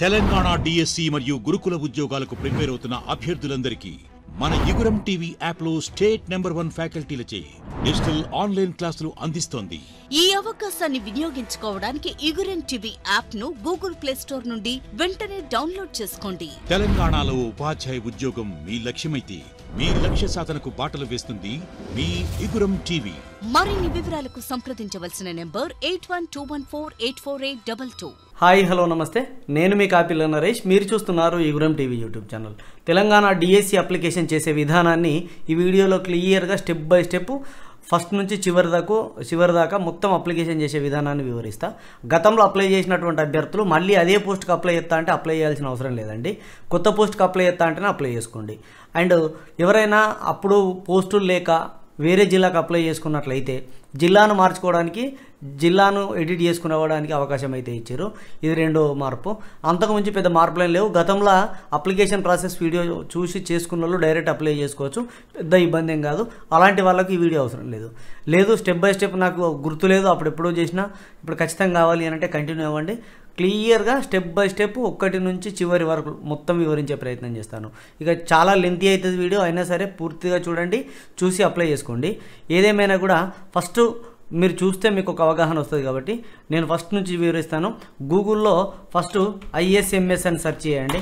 Telangana DSC మరియు గురుకుల ఉద్యోగాలకు ప్రిపేర్ అవుతున్న అభ్యర్థులందరికీ మన యుగురం టీవీ యాప్లో స్టేట్ నెంబర్ 1 ఫ్యాకల్టీలచే డిజిటల్ ఆన్లైన్ క్లాసులు అందిస్తోంది. ఈ అవకాశాన్ని వినియోగించుకోవడానికి యుగురం టీవీ యాప్ ను గూగుల్ ప్లే స్టోర్ నుండి వెంటనే డౌన్లోడ్ చేసుకోండి. తెలంగాణలో ఉపాధ్యాయ ఉద్యోగం మీ లక్ష్యమైతే మీ లక్ష్య సాధనకు బాటలు వేస్తుంది మీ యుగురం టీవీ. మరిన్ని వివరాలకు సంప్రదించవలసిన నెంబర్ 8121484822. హాయ్ హలో నమస్తే, నేను మీ కాపిల్ల నరేష్. మీరు చూస్తున్నారు యుగురం TV YouTube channel. Telangana DSC application చేసే విధానాన్ని ఈ వీడియోలో క్లియర్గా స్టెప్ బై స్టెప్ ఫస్ట్ నుంచి చివరి దాకా మొత్తం అప్లికేషన్ చేసే విధానాన్ని వివరిస్తా. గతంలో అప్లై చేసినటువంటి అభ్యర్థులు మళ్ళీ అదే పోస్ట్కి అప్లై చేస్తా అంటే అప్లై చేయాల్సిన అవసరం లేదండి. కొత్త పోస్ట్కి అప్లై చేస్తా అంటేనే అప్లై చేసుకోండి. అండ్ ఎవరైనా అప్పుడు పోస్టులు లేక వేరే జిల్లాకు అప్లై చేసుకున్నట్లయితే జిల్లాను మార్చుకోవడానికి, జిల్లాను ఎడిట్ చేసుకునేవడానికి అవకాశం అయితే ఇచ్చారు. ఇది రెండో మార్పు. అంతకుమించి పెద్ద మార్పులు ఏం లేవు. గతంలో అప్లికేషన్ ప్రాసెస్ వీడియో చూసి చేసుకున్న వాళ్ళు డైరెక్ట్ అప్లై చేసుకోవచ్చు, పెద్ద ఇబ్బంది ఏం కాదు. అలాంటి వాళ్ళకి ఈ వీడియో అవసరం లేదు. స్టెప్ బై స్టెప్ నాకు గుర్తులేదు, అప్పుడు ఎప్పుడో చేసినా, ఇప్పుడు ఖచ్చితంగా కావాలి అని అంటే కంటిన్యూ అవ్వండి. క్లియర్గా స్టెప్ బై స్టెప్ ఒక్కటి నుంచి చివరి వరకు మొత్తం వివరించే ప్రయత్నం చేస్తాను. ఇక చాలా లెంతీ అవుతుంది వీడియో, అయినా సరే పూర్తిగా చూడండి, చూసి అప్లై చేసుకోండి. ఏదేమైనా కూడా ఫస్ట్ మీరు చూస్తే మీకు ఒక అవగాహన వస్తుంది కాబట్టి నేను ఫస్ట్ నుంచి వివరిస్తాను. గూగుల్లో ఫస్ట్ ISMS అని సెర్చ్ చేయండి.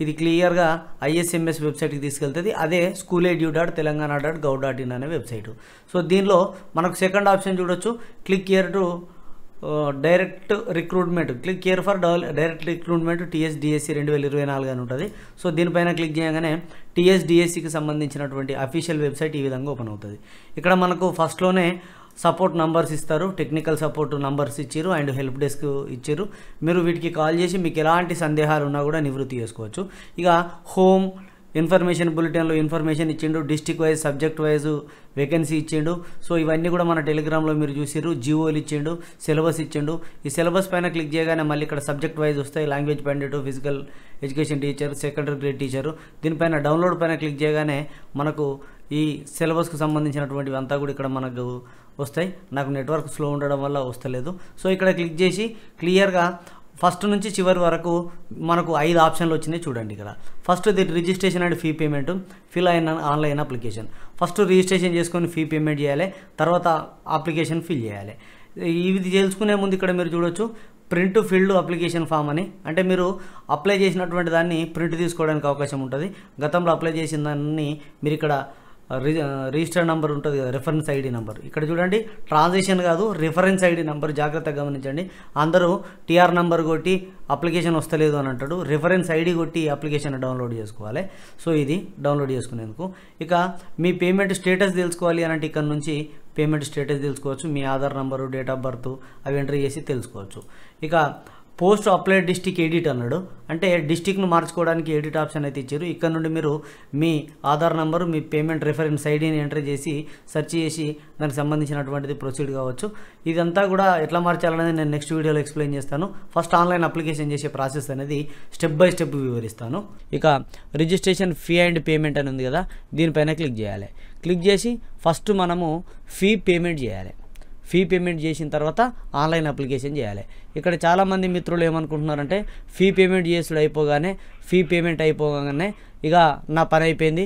ఇది క్లియర్గా ISMS వెబ్సైట్కి తీసుకెళ్తుంది. అదే schooledu.telangana.gov.in అనే వెబ్సైట్. సో దీనిలో మనకు సెకండ్ ఆప్షన్ చూడొచ్చు, click here to direct recruitment, click here for direct recruitment TSDSC 2024 అని ఉంటుంది. సో దీనిపైన క్లిక్ చేయగానే TSDSCకి సంబంధించినటువంటి అఫీషియల్ వెబ్సైట్ ఈ విధంగా ఓపెన్ అవుతుంది. ఇక్కడ మనకు ఫస్ట్లోనే సపోర్ట్ నంబర్స్ ఇస్తారు, టెక్నికల్ సపోర్ట్ నంబర్స్ ఇచ్చారు అండ్ హెల్ప్ డెస్క్ ఇచ్చారు. మీరు వీటికి కాల్ చేసి మీకు ఎలాంటి సందేహాలు ఉన్నా కూడా నివృత్తి చేసుకోవచ్చు. ఇక హోమ్ ఇన్ఫర్మేషన్ బులెటిన్లో ఇన్ఫర్మేషన్ ఇచ్చిండు, district wise subject wise vacancy ఇచ్చిండు. సో ఇవన్నీ కూడా మన టెలిగ్రామ్లో మీరు చూసిరు. జియోలు ఇచ్చిండు, సిలబస్ ఇచ్చిండు. ఈ సిలబస్ పైన క్లిక్ చేయగానే మళ్ళీ ఇక్కడ సబ్జెక్ట్ వైజ్ వస్తాయి. Language Pandit, physical education teacher, secondary grade teacher. దీనిపైన డౌన్లోడ్ పైన క్లిక్ చేయగానే మనకు ఈ సిలబస్కు సంబంధించినటువంటివి అంతా కూడా ఇక్కడ మనకు వస్తాయి. నాకు నెట్వర్క్ స్లో ఉండడం వల్ల వస్తలేదు. సో ఇక్కడ క్లిక్ చేసి క్లియర్గా ఫస్ట్ నుంచి చివరి వరకు మనకు 5 ఆప్షన్లు వచ్చినాయి చూడండి. ఇక్కడ first the registration and fee payment, fill అయిన ఆన్లైన్ అప్లికేషన్. ఫస్ట్ రిజిస్ట్రేషన్ చేసుకొని ఫీ పేమెంట్ చేయాలి, తర్వాత అప్లికేషన్ ఫిల్ చేయాలి. ఇది తెలుసుకునే ముందు ఇక్కడ మీరు చూడొచ్చు ప్రింట్ ఫీల్డ్ అప్లికేషన్ ఫామ్ అని. అంటే మీరు అప్లై చేసినటువంటి దాన్ని ప్రింట్ తీసుకోవడానికి అవకాశం ఉంటుంది. గతంలో అప్లై చేసిన దాన్ని మీరు ఇక్కడ రిజిస్టర్ నెంబర్ ఉంటుంది కదా, రిఫరెన్స్ ఐడి నెంబర్. ఇక్కడ చూడండి, ట్రాన్సాక్షన్ కాదు, రిఫరెన్స్ ఐడి నెంబర్. జాగ్రత్తగా గమనించండి. అందరూ TR నెంబర్ కొట్టి అప్లికేషన్ వస్తలేదు అని అంటాడు. రిఫరెన్స్ ఐడి కొట్టి అప్లికేషన్ డౌన్లోడ్ చేసుకోవాలి. సో ఇది డౌన్లోడ్ చేసుకునేందుకు. ఇక మీ పేమెంట్ స్టేటస్ తెలుసుకోవాలి అని అంటే ఇక్కడ నుంచి పేమెంట్ స్టేటస్ తెలుసుకోవచ్చు. మీ Aadhaar number, date of birth అవి ఎంట్రీ చేసి తెలుసుకోవచ్చు. ఇక పోస్ట్ అప్లై డిస్టిక్ ఎడిట్ అన్నాడు, అంటే డిస్టిక్ను మార్చుకోవడానికి ఎడిట్ ఆప్షన్ అయితే ఇచ్చారు. ఇక్కడ నుండి మీరు మీ ఆధార్ నెంబరు, మీ పేమెంట్ రిఫరెన్స్ ఐడిని ఎంటర్ చేసి సెర్చ్ చేసి దానికి సంబంధించినటువంటిది ప్రొసీడ్ కావచ్చు. ఇదంతా కూడా ఎట్లా మార్చాలనేది నేను నెక్స్ట్ వీడియోలో ఎక్స్ప్లెయిన్ చేస్తాను. ఫస్ట్ ఆన్లైన్ అప్లికేషన్ చేసే ప్రాసెస్ అనేది స్టెప్ బై స్టెప్ వివరిస్తాను. ఇక రిజిస్ట్రేషన్ ఫీ అండ్ పేమెంట్ అని ఉంది కదా, దీనిపైన క్లిక్ చేయాలి. క్లిక్ చేసి ఫస్ట్ మనము ఫీ పేమెంట్ చేయాలి. ఫీ పేమెంట్ చేసిన తర్వాత ఆన్లైన్ అప్లికేషన్ చేయాలి. ఇక్కడ చాలామంది మిత్రులు ఏమనుకుంటున్నారంటే ఫీ పేమెంట్ చేసుడు ఫీ పేమెంట్ అయిపోగానే ఇక నా పని అయిపోయింది,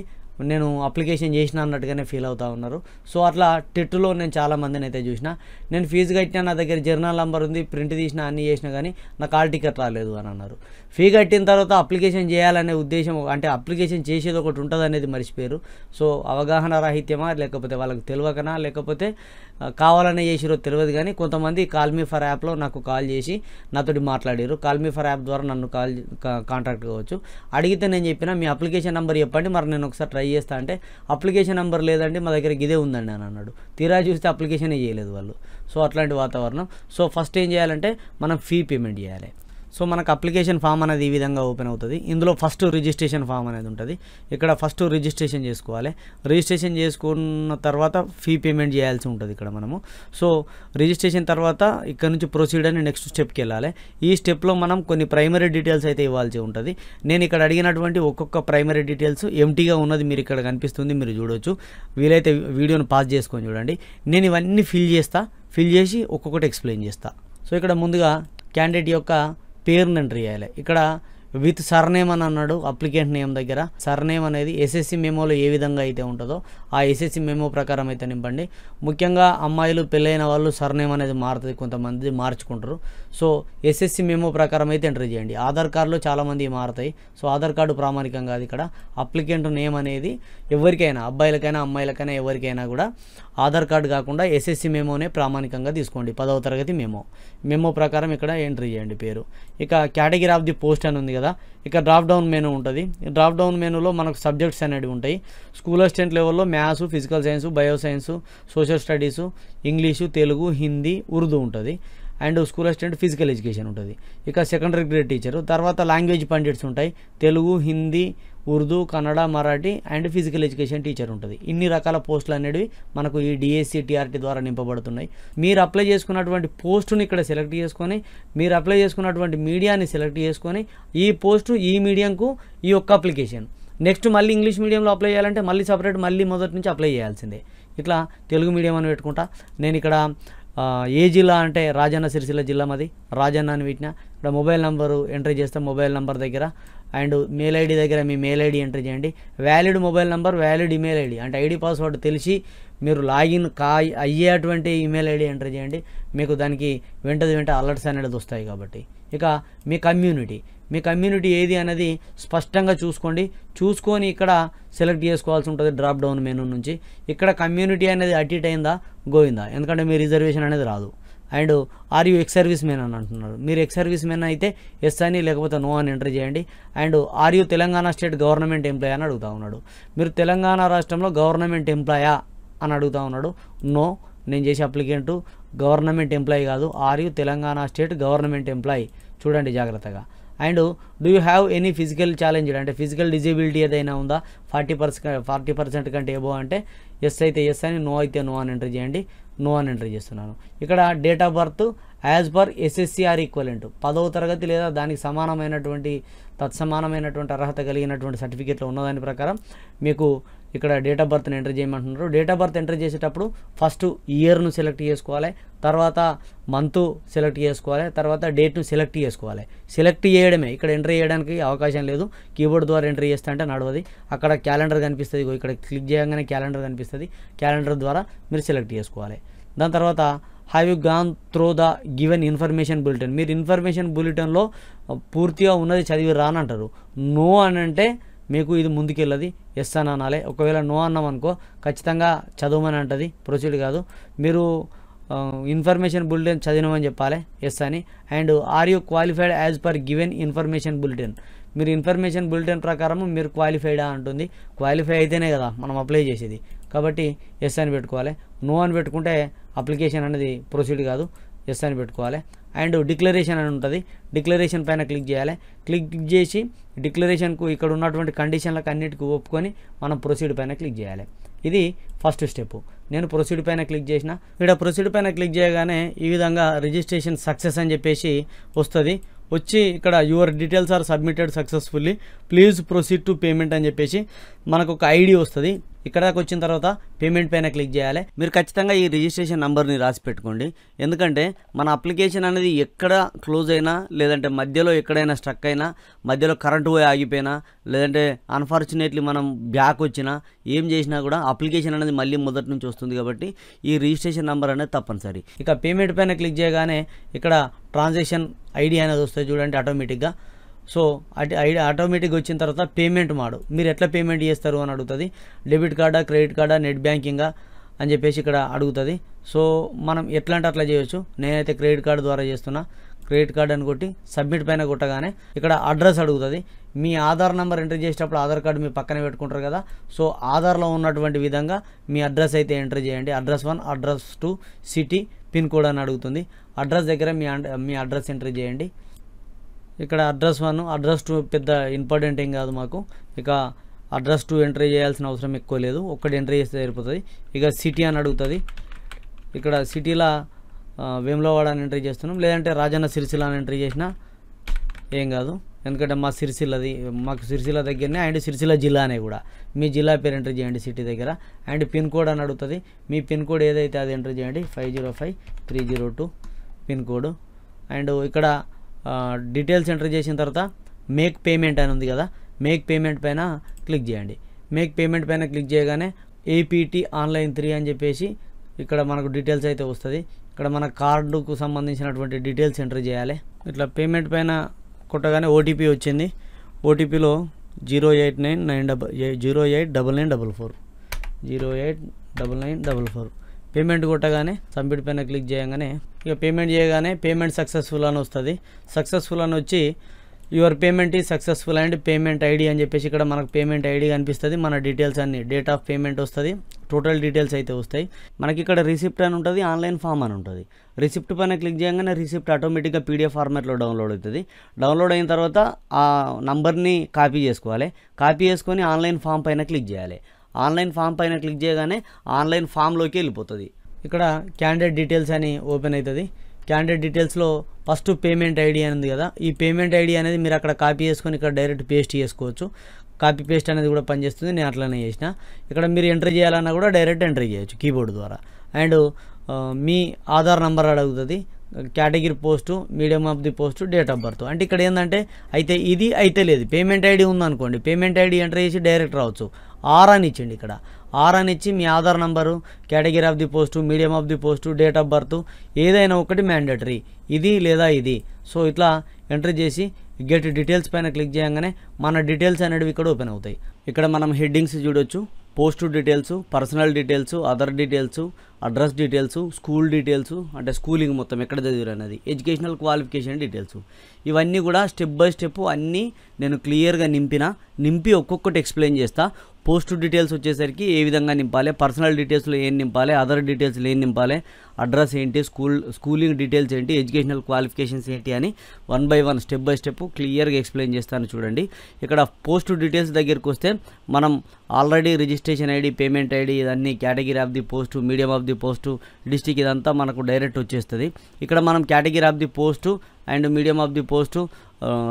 నేను అప్లికేషన్ చేసిన అన్నట్టుగానే ఫీల్ అవుతూ ఉన్నారు. సో అట్లా టెట్లో నేను చాలామందిని అయితే చూసిన. నేను ఫీజు కట్టినా, నా దగ్గర జర్నల్ నెంబర్ ఉంది, ప్రింట్ తీసినా, అన్నీ చేసినా కానీ నాకు హాల్ టికెట్ రాలేదు అని అన్నారు. ఫీ కట్టిన తర్వాత అప్లికేషన్ చేయాలనే ఉద్దేశం, అంటే అప్లికేషన్ చేసేది ఒకటి ఉంటుంది అనేది మర్చిపోయారు. సో అవగాహన రాహిత్యమా, లేకపోతే వాళ్ళకి తెలియకనా, లేకపోతే కావాలనే చేసిరో తెలియదు. కానీ కొంతమంది కాల్ మీ ఫర్ యాప్లో నాకు కాల్ చేసి నాతోటి మాట్లాడారు. కాల్ మీ ఫర్ యాప్ ద్వారా నన్ను కాంటాక్ట్ కావచ్చు. అడిగితే నేను చెప్పిన మీ అప్లికేషన్ నెంబర్ చెప్పండి, మరి నేను ఒకసారి ట్రై చేస్తా అంటే అప్లికేషన్ నెంబర్ లేదండి మా దగ్గర ఇదే ఉందండి అని అన్నాడు. తీరా చూస్తే అప్లికేషనే చేయలేదు వాళ్ళు. సో అట్లాంటి వాతావరణం. సో ఫస్ట్ ఏం చేయాలంటే మనం ఫీ పేమెంట్ చేయాలి. సో మనకు అప్లికేషన్ ఫామ్ అనేది ఈ విధంగా ఓపెన్ అవుతుంది. ఇందులో ఫస్ట్ రిజిస్ట్రేషన్ ఫామ్ అనేది ఉంటుంది. ఇక్కడ ఫస్ట్ రిజిస్ట్రేషన్ చేసుకోవాలి. రిజిస్ట్రేషన్ చేసుకున్న తర్వాత ఫీ పేమెంట్ చేయాల్సి ఉంటుంది ఇక్కడ మనము. సో రిజిస్ట్రేషన్ తర్వాత ఇక్కడ నుంచి ప్రొసీడ్ అని నెక్స్ట్ స్టెప్కి వెళ్ళాలి. ఈ స్టెప్లో మనం కొన్ని ప్రైమరీ డీటెయిల్స్ అయితే ఇవ్వాల్సి ఉంటుంది. నేను ఇక్కడ అడిగినటువంటి ఒక్కొక్క ప్రైమరీ డీటెయిల్స్ ఎంటీగా ఉన్నది మీరు ఇక్కడ కనిపిస్తుంది, మీరు చూడవచ్చు. వీలైతే వీడియోని పాజ్ చేసుకొని చూడండి. నేను ఇవన్నీ ఫిల్ చేసి ఒక్కొక్కటి ఎక్స్ప్లెయిన్ చేస్తా. సో ఇక్కడ ముందుగా క్యాండిడేట్ యొక్క పేరుని ఎంటర్ చేయాలి. ఇక్కడ విత్ సర్నేమ్ అని అన్నాడు అప్లికెంట్ నేమ్ దగ్గర. సర్నేమ్ అనేది ఎస్ఎస్సి మెమోలో ఏ విధంగా అయితే ఉంటుందో ఆ ఎస్ఎస్సి మెమో ప్రకారం అయితే నింపండి. ముఖ్యంగా అమ్మాయిలు పెళ్ళైన వాళ్ళు సర్నేమ్ అనేది మారుతుంది, కొంతమంది మార్చుకుంటారు. సో ఎస్ఎస్సి మెమో ప్రకారం అయితే ఎంటర్ చేయండి. ఆధార్ కార్డులో చాలామంది మారుతాయి. సో ఆధార్ కార్డు ప్రామాణికం కాదు. ఇక్కడ అప్లికెంట్ నేమ్ అనేది ఎవరికైనా, అబ్బాయిలకైనా అమ్మాయిలకైనా ఎవరికైనా కూడా ఆధార్ కార్డు కాకుండా ఎస్ఎస్సి మెమోనే ప్రామాణికంగా తీసుకోండి. 10వ తరగతి మెమో ప్రకారం ఇక్కడ ఎంట్రీ చేయండి పేరు. ఇక కేటగిరీ ఆఫ్ ది పోస్ట్ అని ఉంది కదా, ఇక డ్రాప్ డౌన్ మెనూ ఉంటుంది. డ్రాప్ డౌన్ మెనూలో మనకు సబ్జెక్ట్స్ అనేవి ఉంటాయి. స్కూల్ అసిస్టెంట్ లెవెల్లో maths, physical science, bio science, social studies, English, Telugu, Hindi, Urdu ఉంటుంది. And school assistant physical education ఉంటుంది. ఇక సెకండరీ గ్రేడ్ టీచరు, తర్వాత లాంగ్వేజ్ పండిట్స్ ఉంటాయి. Telugu, Hindi, Urdu, Kannada, Marathi and physical education teacher ఉంటుంది. ఇన్ని రకాల పోస్టులు అనేవి మనకు ఈ డిఎస్సి టీఆర్టీ ద్వారా నింపబడుతున్నాయి. మీరు అప్లై చేసుకున్నటువంటి పోస్టుని ఇక్కడ సెలెక్ట్ చేసుకొని, మీరు అప్లై చేసుకున్నటువంటి మీడియాని సెలెక్ట్ చేసుకొని, ఈ పోస్టు ఈ మీడియంకు ఈ ఒక్క అప్లికేషన్. నెక్స్ట్ మళ్ళీ ఇంగ్లీష్ మీడియంలో అప్లై చేయాలంటే మళ్ళీ సపరేట్ మళ్ళీ మొదటి నుంచి అప్లై చేయాల్సిందే. ఇట్లా తెలుగు మీడియం అని పెట్టుకుంటా. నేను ఇక్కడ ఏ జిల్లా అంటే రాజన్న సిరిసిల్ల జిల్లా మాది, రాజన్న అని పెట్టిన. ఇక్కడ మొబైల్ నెంబరు ఎంట్రీ చేస్తే మొబైల్ నెంబర్ దగ్గర అండ్ మెయిల్ ఐడి దగ్గర మీ మెయిల్ ఐడి ఎంట్రీ చేయండి. Valid mobile number, valid email ID అంటే ఐడి పాస్వర్డ్ తెలిసి మీరు లాగిన్ అయ్యేటువంటి ఈమెయిల్ ఐడి ఎంట్రీ చేయండి. మీకు దానికి వెంట అలర్ట్స్ అనేది వస్తాయి కాబట్టి. ఇక మీ కమ్యూనిటీ ఏది అనేది స్పష్టంగా చూసుకొని ఇక్కడ సెలెక్ట్ చేసుకోవాల్సి ఉంటుంది డ్రాప్ డౌన్ మెనూ నుంచి. ఇక్కడ కమ్యూనిటీ అనేది అటు అయిందా గోయిందా, ఎందుకంటే మీ రిజర్వేషన్ అనేది రాదు. And are you ex service men అని అంటున్నారు. మీరు ఎక్స్ సర్వీస్ మెన్ అయితే ఎస్ అని లేకపోతే నో అని ఎంటర్ చేయండి. And are you Telangana state government employee అని అడుగుతూ ఉన్నాడు. మీరు తెలంగాణ రాష్ట్రంలో గవర్నమెంట్ ఎంప్లాయా అని అడుగుతూ ఉన్నాడు. నో, నేను చేసే అప్లికెంట్ గవర్నమెంట్ ఎంప్లాయీ కాదు, are you Telangana state government employee. చూడండి జాగ్రత్తగా. And do you have any physical challenge అంటే ఫిజికల్ డిజేబిలిటీ ఏదైనా ఉందా, 40% కంటే ఎబో అంటే ఎస్ అయితే ఎస్ అని, నో అయితే నో అని ఎంటర్ చేయండి. నో అని ఎంటర్ చేస్తున్నాను. ఇక్కడ date of birth as per SSCR equivalent 10వ తరగతి లేదా దానికి తత్సమానమైనటువంటి అర్హత కలిగినటువంటి సర్టిఫికేట్లో ఉన్నదాని ప్రకారం మీకు ఇక్కడ డేట్ ఆఫ్ బర్త్ని ఎంటర్ చేయమంటున్నారు. డేట్ ఆఫ్ బర్త్ ఎంటర్ చేసేటప్పుడు ఫస్ట్ ఇయర్ను సెలెక్ట్ చేసుకోవాలి, తర్వాత మంత్ సెలెక్ట్ చేసుకోవాలి, తర్వాత డేట్ను సెలెక్ట్ చేసుకోవాలి. సెలెక్ట్ చేయడమే, ఇక్కడ ఎంటర్ చేయడానికి అవకాశం లేదు. కీబోర్డ్ ద్వారా ఎంటర్ చేస్తా అంటే నడవది. అక్కడ క్యాలెండర్ కనిపిస్తుంది, ఇక్కడ క్లిక్ చేయగానే క్యాలెండర్ కనిపిస్తుంది. క్యాలెండర్ ద్వారా మీరు సెలెక్ట్ చేసుకోవాలి. దాని తర్వాత have you gone through the given information bulletin. మీరు ఇన్ఫర్మేషన్ బులెటిన్లో పూర్తిగా ఉన్నది చదివి రానంటారు. నో అని అంటే మీకు ఇది ముందుకెళ్ళది, ఎస్ అని అనాలి. ఒకవేళ నో అన్నాం అనుకో ఖచ్చితంగా చదవమని అంటది, ప్రొసీడ్ కాదు. మీరు ఇన్ఫర్మేషన్ బులెటిన్ చదివినామని చెప్పాలి, ఎస్ అని. And are you qualified as per given information bulletin. మీరు ఇన్ఫర్మేషన్ బులెటిన్ ప్రకారం మీరు క్వాలిఫైడా అంటుంది. క్వాలిఫై అయితేనే కదా మనం అప్లై చేసేది, కాబట్టి ఎస్ అని పెట్టుకోవాలి. నో అని పెట్టుకుంటే అప్లికేషన్ అనేది ప్రొసీడ్ కాదు, ఎస్ అని పెట్టుకోవాలి. అండ్ డిక్లరేషన్ అని ఉంటుంది. డిక్లరేషన్ పైన క్లిక్ చేయాలి. క్లిక్ చేసి డిక్లరేషన్కు ఇక్కడ ఉన్నటువంటి కండిషన్లకు అన్నిటికీ ఒప్పుకొని మనం ప్రొసీడ్ పైన క్లిక్ చేయాలి. ఇది ఫస్ట్ స్టెప్. నేను ప్రొసీడ్ పైన క్లిక్ చేసిన. ఇక్కడ ప్రొసీడ్ పైన క్లిక్ చేయగానే ఈ విధంగా రిజిస్ట్రేషన్ సక్సెస్ అని చెప్పేసి వస్తుంది. వచ్చి ఇక్కడ your details are submitted successfully, please proceed to payment అని చెప్పేసి మనకు ఒక ఐడి వస్తుంది. ఇక్కడ దాకా వచ్చిన తర్వాత పేమెంట్ పైన క్లిక్ చేయాలి. మీరు ఖచ్చితంగా ఈ రిజిస్ట్రేషన్ నెంబర్ని రాసి పెట్టుకోండి. ఎందుకంటే మన అప్లికేషన్ అనేది ఎక్కడ క్లోజ్ అయినా, లేదంటే మధ్యలో ఎక్కడైనా స్ట్రక్ అయినా, మధ్యలో కరెంటు పోయి ఆగిపోయినా, లేదంటే అన్ఫార్చునేట్లీ మనం బ్యాక్ వచ్చినా, ఏం చేసినా కూడా అప్లికేషన్ అనేది మళ్ళీ మొదటి నుంచి వస్తుంది. కాబట్టి ఈ రిజిస్ట్రేషన్ నెంబర్ అనేది తప్పనిసరి. ఇక పేమెంట్ పైన క్లిక్ చేయగానే ఇక్కడ ట్రాన్సాక్షన్ ఐడి అనేది వస్తుంది చూడండి ఆటోమేటిక్గా. సో ఐడి ఆటోమేటిక్గా వచ్చిన తర్వాత పేమెంట్ మాడు, మీరు ఎట్లా పేమెంట్ చేస్తారు అని అడుగుతుంది. డెబిట్ కార్డా, క్రెడిట్ కార్డా, నెట్ బ్యాంకింగా అని చెప్పేసి ఇక్కడ అడుగుతుంది. సో మనం ఎట్లా అంటే అట్లా చేయొచ్చు. నేనైతే క్రెడిట్ కార్డు ద్వారా చేస్తున్నా. క్రెడిట్ కార్డ్ అని కొట్టి సబ్మిట్ పైన కొట్టగానే ఇక్కడ అడ్రస్ అడుగుతుంది. మీ ఆధార్ నెంబర్ ఎంటర్ చేసేటప్పుడు ఆధార్ కార్డు మీ పక్కన పెట్టుకుంటారు కదా, సో ఆధార్లో ఉన్నటువంటి విధంగా మీ అడ్రస్ అయితే ఎంటర్ చేయండి. Address 1, address 2, city, pin code అని అడుగుతుంది. అడ్రస్ దగ్గర మీ అడ్రస్ ఎంటర్ చేయండి. ఇక్కడ అడ్రస్ 1, అడ్రస్ 2 పెద్ద ఇంపార్టెంట్ ఏం కాదు మాకు. ఇక అడ్రస్ 2 ఎంట్రీ చేయాల్సిన అవసరం ఎక్కువ లేదు, ఒక్కటి ఎంట్రీ చేస్తే సరిపోతుంది. ఇక సిటీ అని అడుగుతుంది. ఇక్కడ సిటీలో వేములవాడ అని ఎంట్రీ చేస్తున్నాం, లేదంటే రాజన్న సిరిసిల్ల అని ఎంట్రీ చేసినా ఏం కాదు. ఎందుకంటే మాకు సిరిసిల్ల దగ్గరనే అండ్ సిరిసిల్ల జిల్లానే కూడా. మీ జిల్లా పేరు ఎంట్రీ చేయండి సిటీ దగ్గర. అండ్ పిన్ కోడ్ అని అడుగుతుంది. మీ పిన్ కోడ్ ఏదైతే అది ఎంట్రీ చేయండి, 505302 పిన్ కోడ్. అండ్ ఇక్కడ డీటెయిల్స్ ఎంటర్ చేసిన తర్వాత మేక్ పేమెంట్ అని ఉంది కదా, మేక్ పేమెంట్ పైన క్లిక్ చేయండి. మేక్ పేమెంట్ పైన క్లిక్ చేయగానే ఏపీటీ ఆన్లైన్ 3 అని చెప్పేసి ఇక్కడ మనకు డీటెయిల్స్ అయితే వస్తుంది. ఇక్కడ మన కార్డుకు సంబంధించినటువంటి డీటెయిల్స్ ఎంటర్ చేయాలి. ఇట్లా పేమెంట్ పైన కొట్టగానే ఓటీపీ వచ్చింది. ఓటీపీలో 08944 పేమెంట్ కొట్టగానే సబ్మిట్ పైన క్లిక్ చేయగానే ఇక పేమెంట్ చేయగానే పేమెంట్ సక్సెస్ఫుల్ అని వస్తుంది. సక్సెస్ఫుల్ అని వచ్చి యువర్ పేమెంట్ ఈ సక్సెస్ఫుల్ అండ్ పేమెంట్ ఐడి అని చెప్పేసి ఇక్కడ మనకు పేమెంట్ ఐడి కనిపిస్తుంది. మన డీటెయిల్స్ అన్ని డేట్ ఆఫ్ పేమెంట్ వస్తుంది, టోటల్ డీటెయిల్స్ అయితే వస్తాయి. మనకి ఇక్కడ రిసిప్ట్ అని ఉంటుంది, ఆన్లైన్ ఫామ్ అని ఉంటుంది. రిసిప్ట్ పైన క్లిక్ చేయగానే రిసిప్ట్ ఆటోమేటిక్గా పీడిఎఫ్ ఫార్మాట్లో డౌన్లోడ్ అవుతుంది. డౌన్లోడ్ అయిన తర్వాత ఆ నంబర్ని కాపీ చేసుకోవాలి. కాపీ చేసుకొని ఆన్లైన్ ఫామ్ పైన క్లిక్ చేయాలి. ఆన్లైన్ ఫామ్ పైన క్లిక్ చేయగానే ఆన్లైన్ ఫామ్లోకి వెళ్ళిపోతుంది. ఇక్కడ క్యాండిడేట్ డీటెయిల్స్ అని ఓపెన్ అవుతుంది. క్యాండిడేట్ డీటెయిల్స్లో ఫస్ట్ పేమెంట్ ఐడి అని ఉంది కదా, ఈ పేమెంట్ ఐడి అనేది మీరు అక్కడ కాపీ చేసుకొని ఇక్కడ డైరెక్ట్ పేస్ట్ చేసుకోవచ్చు. కాపీ పేస్ట్ అనేది కూడా పనిచేస్తుంది, నేను అట్లనే చేసిన. ఇక్కడ మీరు ఎంటర్ చేయాలన్నా కూడా డైరెక్ట్ ఎంటర్ చేయొచ్చు కీబోర్డ్ ద్వారా. అండ్ మీ ఆధార్ నెంబర్ అడుగుతుంది, category post, medium of the post, date of birth. అంటే ఇక్కడ ఏంటంటే అయితే ఇది అయితే లేదు, పేమెంట్ ఐడి ఉందనుకోండి, పేమెంట్ ఐడి ఎంటర్ చేసి డైరెక్ట్ రావచ్చు. ఆర్ అని ఇచ్చండి, ఇక్కడ ఆర్ అని ఇచ్చి మీ Aadhaar number, category of the post, medium of the post, date of birth ఏదైనా ఒకటి మ్యాండేటరీ, ఇది లేదా ఇది. సో ఇట్లా ఎంటర్ చేసి గెట్ డీటెయిల్స్ పైన క్లిక్ చేయగానే మన డీటెయిల్స్ అనేవి ఇక్కడ ఓపెన్ అవుతాయి. ఇక్కడ మనం హెడ్డింగ్స్ చూడొచ్చు, post details, personal details, other details, address details, school details అంటే స్కూలింగ్ మొత్తం ఎక్కడ చదివారు అనేది, ఎడ్యుకేషనల్ క్వాలిఫికేషన్ డీటెయిల్స్, ఇవన్నీ కూడా స్టెప్ బై స్టెప్ అన్నీ నేను క్లియర్గా నింపి ఒక్కొక్కటి ఎక్స్ప్లెయిన్ చేస్తా. పోస్ట్ డీటెయిల్స్ వచ్చేసరికి ఏ విధంగా నింపాలి, పర్సనల్ డీటెయిల్స్లో ఏం నింపాలి, అదర్ డీటెయిల్స్లో ఏం నింపాలి, అడ్రస్ ఏంటి, స్కూలింగ్ డీటెయిల్స్ ఏంటి, ఎడ్యుకేషనల్ క్వాలిఫికేషన్స్ ఏంటి అని 1 by 1 స్టెప్ బై స్టెప్ క్లియర్గా ఎక్స్ప్లెయిన్ చేస్తాను చూడండి. ఇక్కడ పోస్ట్ డీటెయిల్స్ దగ్గరికి వస్తే మనం already registration ID, payment ID ఇదన్నీ, category of the post, medium of the post, district ఇదంతా మనకు డైరెక్ట్ వచ్చేస్తుంది. ఇక్కడ మనం category of the post and medium of the post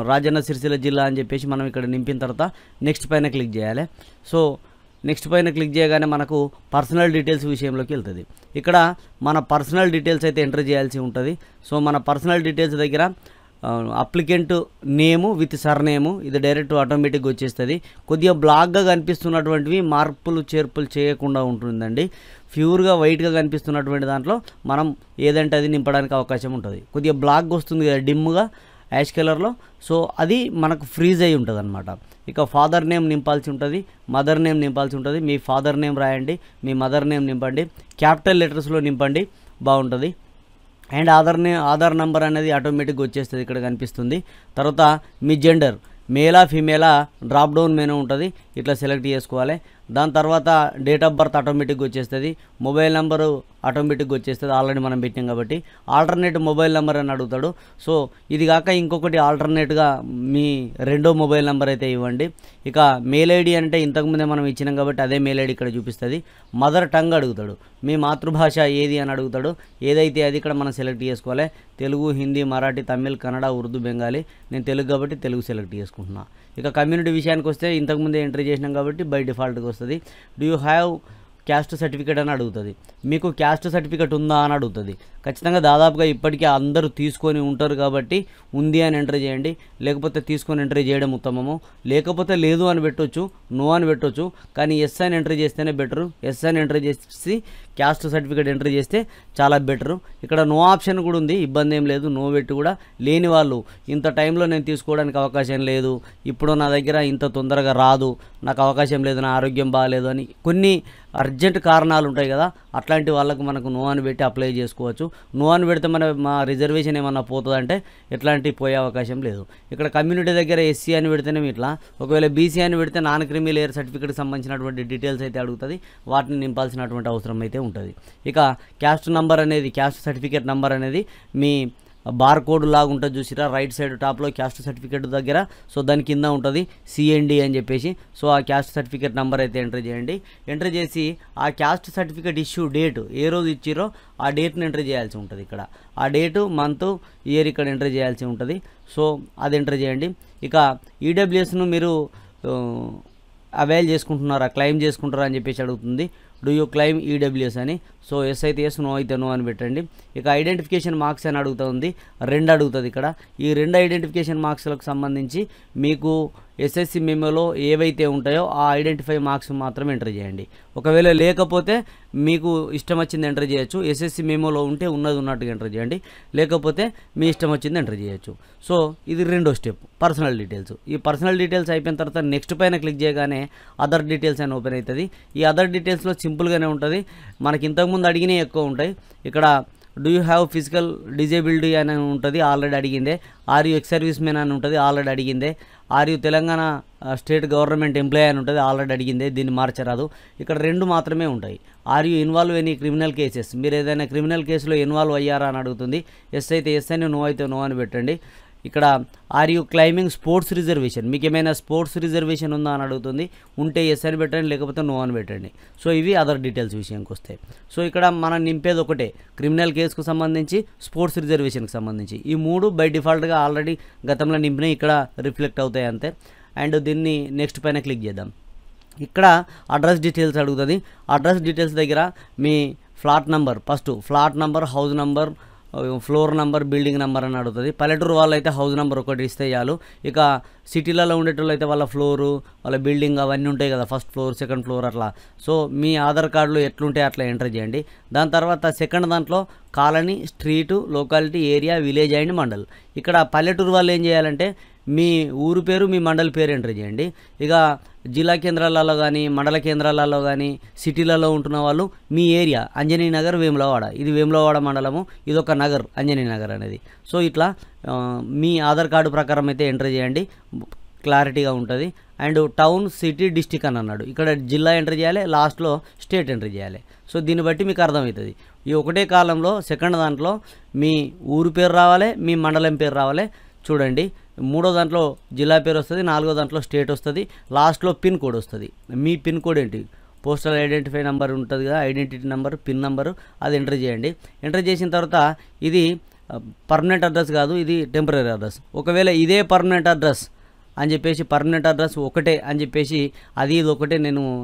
Rajanna Sircilla జిల్లా అని చెప్పేసి మనం ఇక్కడ నింపిన తర్వాత నెక్స్ట్ పైన క్లిక్ చేయాలి. సో నెక్స్ట్ పైన క్లిక్ చేయగానే మనకు పర్సనల్ డీటెయిల్స్ విషయంలోకి వెళ్తుంది. ఇక్కడ మన పర్సనల్ డీటెయిల్స్ అయితే ఎంటర్ చేయాల్సి ఉంటుంది. సో మన పర్సనల్ డీటెయిల్స్ దగ్గర అప్లికెంట్ నేము విత్ సర్నేము ఇది డైరెక్ట్ ఆటోమేటిక్గా వచ్చేస్తుంది. కొద్దిగా బ్లాక్గా కనిపిస్తున్నటువంటివి మార్పులు చేర్పులు చేయకుండా ఉంటుందండి. ప్యూర్గా వైట్గా కనిపిస్తున్నటువంటి దాంట్లో మనం ఏదంటే అది నింపడానికి అవకాశం ఉంటుంది. కొద్దిగా బ్లాక్గా వస్తుంది కదా డిమ్గా యాష్ కలర్లో, సో అది మనకు ఫ్రీజ్ అయి ఉంటుంది అనమాట. ఇక ఫాదర్ నేమ్ నింపాల్సి ఉంటుంది, మదర్ నేమ్ నింపాల్సి ఉంటుంది. మీ ఫాదర్ నేమ్ రాయండి, మీ మదర్ నేమ్ నింపండి, క్యాపిటల్ లెటర్స్లో నింపండి, బాగుంటుంది. అండ్ ఆధార్ నెంబర్ అనేది ఆటోమేటిక్గా వచ్చేస్తుంది, ఇక్కడ కనిపిస్తుంది. తర్వాత మీ జెండర్ మేలా ఫీమేలా డ్రాప్ డౌన్ మెనూ ఉంటుంది, ఇట్లా సెలెక్ట్ చేసుకోవాలి. దాని తర్వాత డేట్ ఆఫ్ బర్త్ ఆటోమేటిక్గా వచ్చేస్తుంది, మొబైల్ నెంబరు ఆటోమేటిక్గా వచ్చేస్తుంది, ఆల్రెడీ మనం పెట్టాం కాబట్టి. ఆల్టర్నేట్ మొబైల్ నెంబర్ అని అడుగుతాడు. సో ఇది కాక ఇంకొకటి ఆల్టర్నేట్గా మీ రెండో మొబైల్ నెంబర్ అయితే ఇవ్వండి. ఇక మెయిల్ ఐడి అంటే ఇంతకుముందే మనం ఇచ్చినాం కాబట్టి అదే మెయిల్ ఐడి ఇక్కడ చూపిస్తుంది. మదర్ టంగ్ అడుగుతాడు, మీ మాతృభాష ఏది అని అడుగుతాడు, ఏదైతే అది ఇక్కడ మనం సెలెక్ట్ చేసుకోవాలి. తెలుగు, హిందీ, మరాఠీ, తమిళ్, కన్నడ, ఉర్దూ, బెంగాలీ. నేను తెలుగు కాబట్టి తెలుగు సెలెక్ట్ చేసుకుంటున్నా. ఇక కమ్యూనిటీ విషయానికి వస్తే ఇంతకుముందే ఎంట్రీ చేసినాం కాబట్టి బై డిఫాల్ట్గా వస్తుంది. Do you have caste certificate అని అడుగుతుంది. మీకు క్యాస్ట్ సర్టిఫికేట్ ఉందా అని అడుగుతుంది. ఖచ్చితంగా దాదాపుగా ఇప్పటికీ అందరూ తీసుకొని ఉంటారు కాబట్టి ఉంది అని ఎంటర్ చేయండి, లేకపోతే తీసుకొని ఎంట్రీ చేయడం ఉత్తమము. లేకపోతే లేదు అని పెట్టొచ్చు, నో అని పెట్టొచ్చు, కానీ ఎస్ అని ఎంట్రీ చేస్తేనే బెటరు. ఎస్ అని ఎంట్రీ చేసి క్యాస్ట్ సర్టిఫికేట్ ఎంట్రీ చేస్తే చాలా బెటరు. ఇక్కడ నో ఆప్షన్ కూడా ఉంది, ఇబ్బంది ఏం లేదు. నో పెట్టి కూడా లేని వాళ్ళు ఇంత టైంలో నేను తీసుకోవడానికి అవకాశం లేదు, ఇప్పుడు నా దగ్గర ఇంత తొందరగా రాదు, నాకు అవకాశం లేదు, నా ఆరోగ్యం బాగాలేదు అని కొన్ని అర్జెంట్ కారణాలు ఉంటాయి కదా, అట్లాంటి వాళ్ళకు మనకు నో అని పెట్టి అప్లై చేసుకోవచ్చు. నో అని పెడితే మా రిజర్వేషన్ ఏమన్నా పోతుందంటే ఎట్లాంటి పోయే అవకాశం లేదు. ఇక్కడ కమ్యూనిటీ దగ్గర ఎస్సీ అని పెడితేనే ఇట్లా, ఒకవేళ బీసీ అని పెడితే నాన్ క్రిమి లేయర్ సర్టిఫికేట్కి సంబంధించినటువంటి డీటెయిల్స్ అయితే అడుగుతుంది, వాటిని నింపాల్సినటువంటి అవసరం అయితే ఉంటుంది. ఇక క్యాస్ట్ నంబర్ అనేది, క్యాస్ట్ సర్టిఫికేట్ నంబర్ అనేది మీ బార్ కోడ్ లాగా ఉంటుంది చూసిరా, రైట్ సైడ్ టాప్లో క్యాస్ట్ సర్టిఫికేట్ దగ్గర. సో దాని కింద ఉంటుంది సిఎన్డి అని చెప్పేసి. సో ఆ క్యాస్ట్ సర్టిఫికేట్ నెంబర్ అయితే ఎంటర్ చేయండి. ఎంటర్ చేసి ఆ క్యాస్ట్ సర్టిఫికేట్ ఇష్యూ డేట్ ఏ రోజు ఇచ్చిరో ఆ డేట్ని ఎంటర్ చేయాల్సి ఉంటుంది. ఇక్కడ ఆ డేటు, మంత్, ఇయర్ ఇక్కడ ఎంటర్ చేయాల్సి ఉంటుంది. సో అది ఎంటర్ చేయండి. ఇక ఈడబ్ల్యూఎస్ను మీరు అవైల్ చేసుకుంటున్నారా, క్లెయిమ్ చేసుకుంటారా అని చెప్పేసి అడుగుతుంది. డూ యూ క్లైమ్ ఈడబ్ల్యూఎస్ అని. సో ఎస్ అయితే ఎస్, నో అయితే నో అని పెట్టండి. ఇక ఐడెంటిఫికేషన్ మార్క్స్ అని అడుగుతుంది, 2 అడుగుతుంది ఇక్కడ. ఈ 2 ఐడెంటిఫికేషన్ మార్క్స్లకు సంబంధించి మీకు ఎస్ఎస్సి మెమోలో ఏవైతే ఉంటాయో ఆ ఐడెంటిఫై మార్క్స్ మాత్రం ఎంటర్ చేయండి. ఒకవేళ లేకపోతే మీకు ఇష్టం వచ్చింది ఎంటర్ చేయొచ్చు. ఎస్ఎస్సి మెమోలో ఉంటే ఉన్నది ఉన్నట్టుగా ఎంటర్ చేయండి, లేకపోతే మీ ఇష్టం వచ్చింది ఎంటర్ చేయొచ్చు. సో ఇది 2వ స్టెప్, పర్సనల్ డీటెయిల్స్. ఈ పర్సనల్ డీటెయిల్స్ అయిపోయిన తర్వాత నెక్స్ట్ పైన క్లిక్ చేయగానే అదర్ డీటెయిల్స్ అని ఓపెన్ అవుతుంది. ఈ అదర్ డీటెయిల్స్లో సింపుల్గానే ఉంటుంది, మనకి ఇంతకుముందు అడిగినవి ఎక్కువ ఉంటాయి. ఇక్కడ do you have physical disability అని ఉంటుంది, ఆల్రెడీ అడిగిందే. Are you ex service men అని ఉంటుంది, ఆల్రెడీ అడిగిందే. Are you Telangana state government employee అని ఉంటుంది, ఆల్రెడీ అడిగిందే, దీన్ని మార్చరాదు. ఇక్కడ 2 మాత్రమే ఉంటాయి. Are you involve any criminal cases, మీరు ఏదైనా క్రిమినల్ కేసులో ఇన్వాల్వ్ అయ్యారా అని అడుగుతుంది. ఎస్ అయితే ఎస్ అని, నో అయితే నో అని పెట్టండి. ఇక్కడ are you claiming sports reservation, మీకు ఏమైనా స్పోర్ట్స్ రిజర్వేషన్ ఉందా అని అడుగుతుంది. ఉంటే ఎస్ అని పెట్టండి, లేకపోతే నో అని పెట్టండి. సో ఇవి అదర్ డీటెయిల్స్ విషయానికి వస్తాయి. సో ఇక్కడ మనం నింపేది ఒకటే, క్రిమినల్ కేసుకు సంబంధించి, స్పోర్ట్స్ రిజర్వేషన్కి సంబంధించి. ఈ 3 బై డిఫాల్ట్గా ఆల్రెడీ గతంలో నింపినవి ఇక్కడ రిఫ్లెక్ట్ అవుతాయి అంతే. అండ్ దీన్ని నెక్స్ట్ పైన క్లిక్ చేద్దాం. ఇక్కడ అడ్రస్ డీటెయిల్స్ అడుగుతుంది. అడ్రస్ డీటెయిల్స్ దగ్గర మీ flat number, first flat number, house number, floor number, building number అని అడుగుతుంది. పల్లెటూరు వాళ్ళు అయితే హౌస్ నెంబర్ ఒకటి ఇస్తే చాలు. ఇక సిటీలలో ఉండేటోళ్ళు అయితే వాళ్ళ ఫ్లోరు, వాళ్ళ బిల్డింగ్ అవన్నీ ఉంటాయి కదా, ఫస్ట్ ఫ్లోర్, సెకండ్ ఫ్లోర్ అట్లా. సో మీ ఆధార్ కార్డులో ఎట్లుంటే అట్లా ఎంటర్ చేయండి. దాని తర్వాత సెకండ్ దాంట్లో colony, street, locality, area, village and mandal. ఇక్కడ పల్లెటూరు వాళ్ళు ఏం చేయాలంటే మీ ఊరు పేరు, మీ మండల్ పేరు ఎంటర్ చేయండి. ఇక జిల్లా కేంద్రాలలో కానీ, మండల కేంద్రాలలో కానీ, సిటీలలో ఉంటున్న వాళ్ళు మీ ఏరియా అంజనీ నగర్, వేములవాడ, ఇది వేములవాడ మండలము, ఇదొక నగర్ అంజనీ నగర్ అనేది. సో ఇట్లా మీ ఆధార్ కార్డు ప్రకారం అయితే ఎంటర్ చేయండి, క్లారిటీగా ఉంటుంది. అండ్ టౌన్, సిటీ, డిస్టిక్ అని అన్నాడు. ఇక్కడ జిల్లా ఎంటర్ చేయాలి, లాస్ట్లో స్టేట్ ఎంటర్ చేయాలి. సో దీన్ని బట్టి మీకు అర్థమవుతుంది. ఈ ఒకటే కాలంలో సెకండ్ దాంట్లో మీ ఊరు పేరు రావాలి, మీ మండలం పేరు రావాలి. చూడండి, 3వ దాంట్లో జిల్లా పేరు వస్తుంది, 4వ దాంట్లో స్టేట్ వస్తుంది, లాస్ట్లో పిన్ కోడ్ వస్తుంది. మీ పిన్ కోడ్ ఏంటి, పోస్టల్ ఐడెంటిఫై నెంబర్ ఉంటుంది కదా, ఐడెంటిటీ నెంబర్, పిన్ నెంబరు, అది ఎంటర్ చేయండి. ఎంటర్ చేసిన తర్వాత ఇది పర్మనెంట్ అడ్రస్ కాదు, ఇది టెంపరీ అడ్రస్. ఒకవేళ ఇదే పర్మనెంట్ అడ్రస్ అని చెప్పేసి, పర్మనెంట్ అడ్రస్ ఒకటే అని చెప్పేసి, అది ఇది ఒకటే,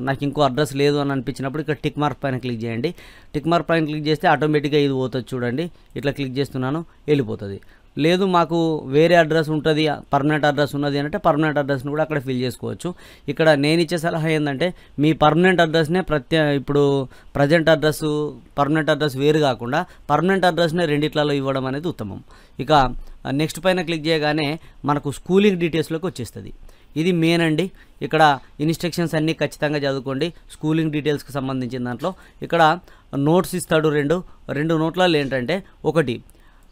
నాకు ఇంకో అడ్రస్ లేదు అని అనిపించినప్పుడు ఇక్కడ టిక్ మార్క్ పైన క్లిక్ చేయండి. టిక్ మార్క్ పైన క్లిక్ చేస్తే ఆటోమేటిక్గా ఇది పోతుంది. చూడండి, ఇట్లా క్లిక్ చేస్తున్నాను, వెళ్ళిపోతుంది. లేదు మాకు వేరే అడ్రస్ ఉంటుంది, పర్మనెంట్ అడ్రస్ ఉన్నది అంటే పర్మనెంట్ అడ్రస్ని కూడా అక్కడ ఫిల్ చేసుకోవచ్చు. ఇక్కడ నేను ఇచ్చే సలహా ఏంటంటే మీ పర్మనెంట్ అడ్రస్నే ఇప్పుడు ప్రజెంట్ అడ్రస్, పర్మనెంట్ అడ్రస్ వేరు కాకుండా పర్మనెంట్ అడ్రస్నే రెండిట్లలో ఇవ్వడం అనేది ఉత్తమం. ఇక నెక్స్ట్ పైన క్లిక్ చేయగానే మనకు స్కూలింగ్ డీటెయిల్స్లోకి వచ్చేస్తుంది. ఇది మెయిన్ అండి. ఇక్కడ ఇన్స్ట్రక్షన్స్ అన్నీ ఖచ్చితంగా చదువుకోండి. స్కూలింగ్ డీటెయిల్స్కి సంబంధించిన దాంట్లో ఇక్కడ నోట్స్ ఇస్తాడు. రెండు నోట్లలో ఏంటంటే, ఒకటి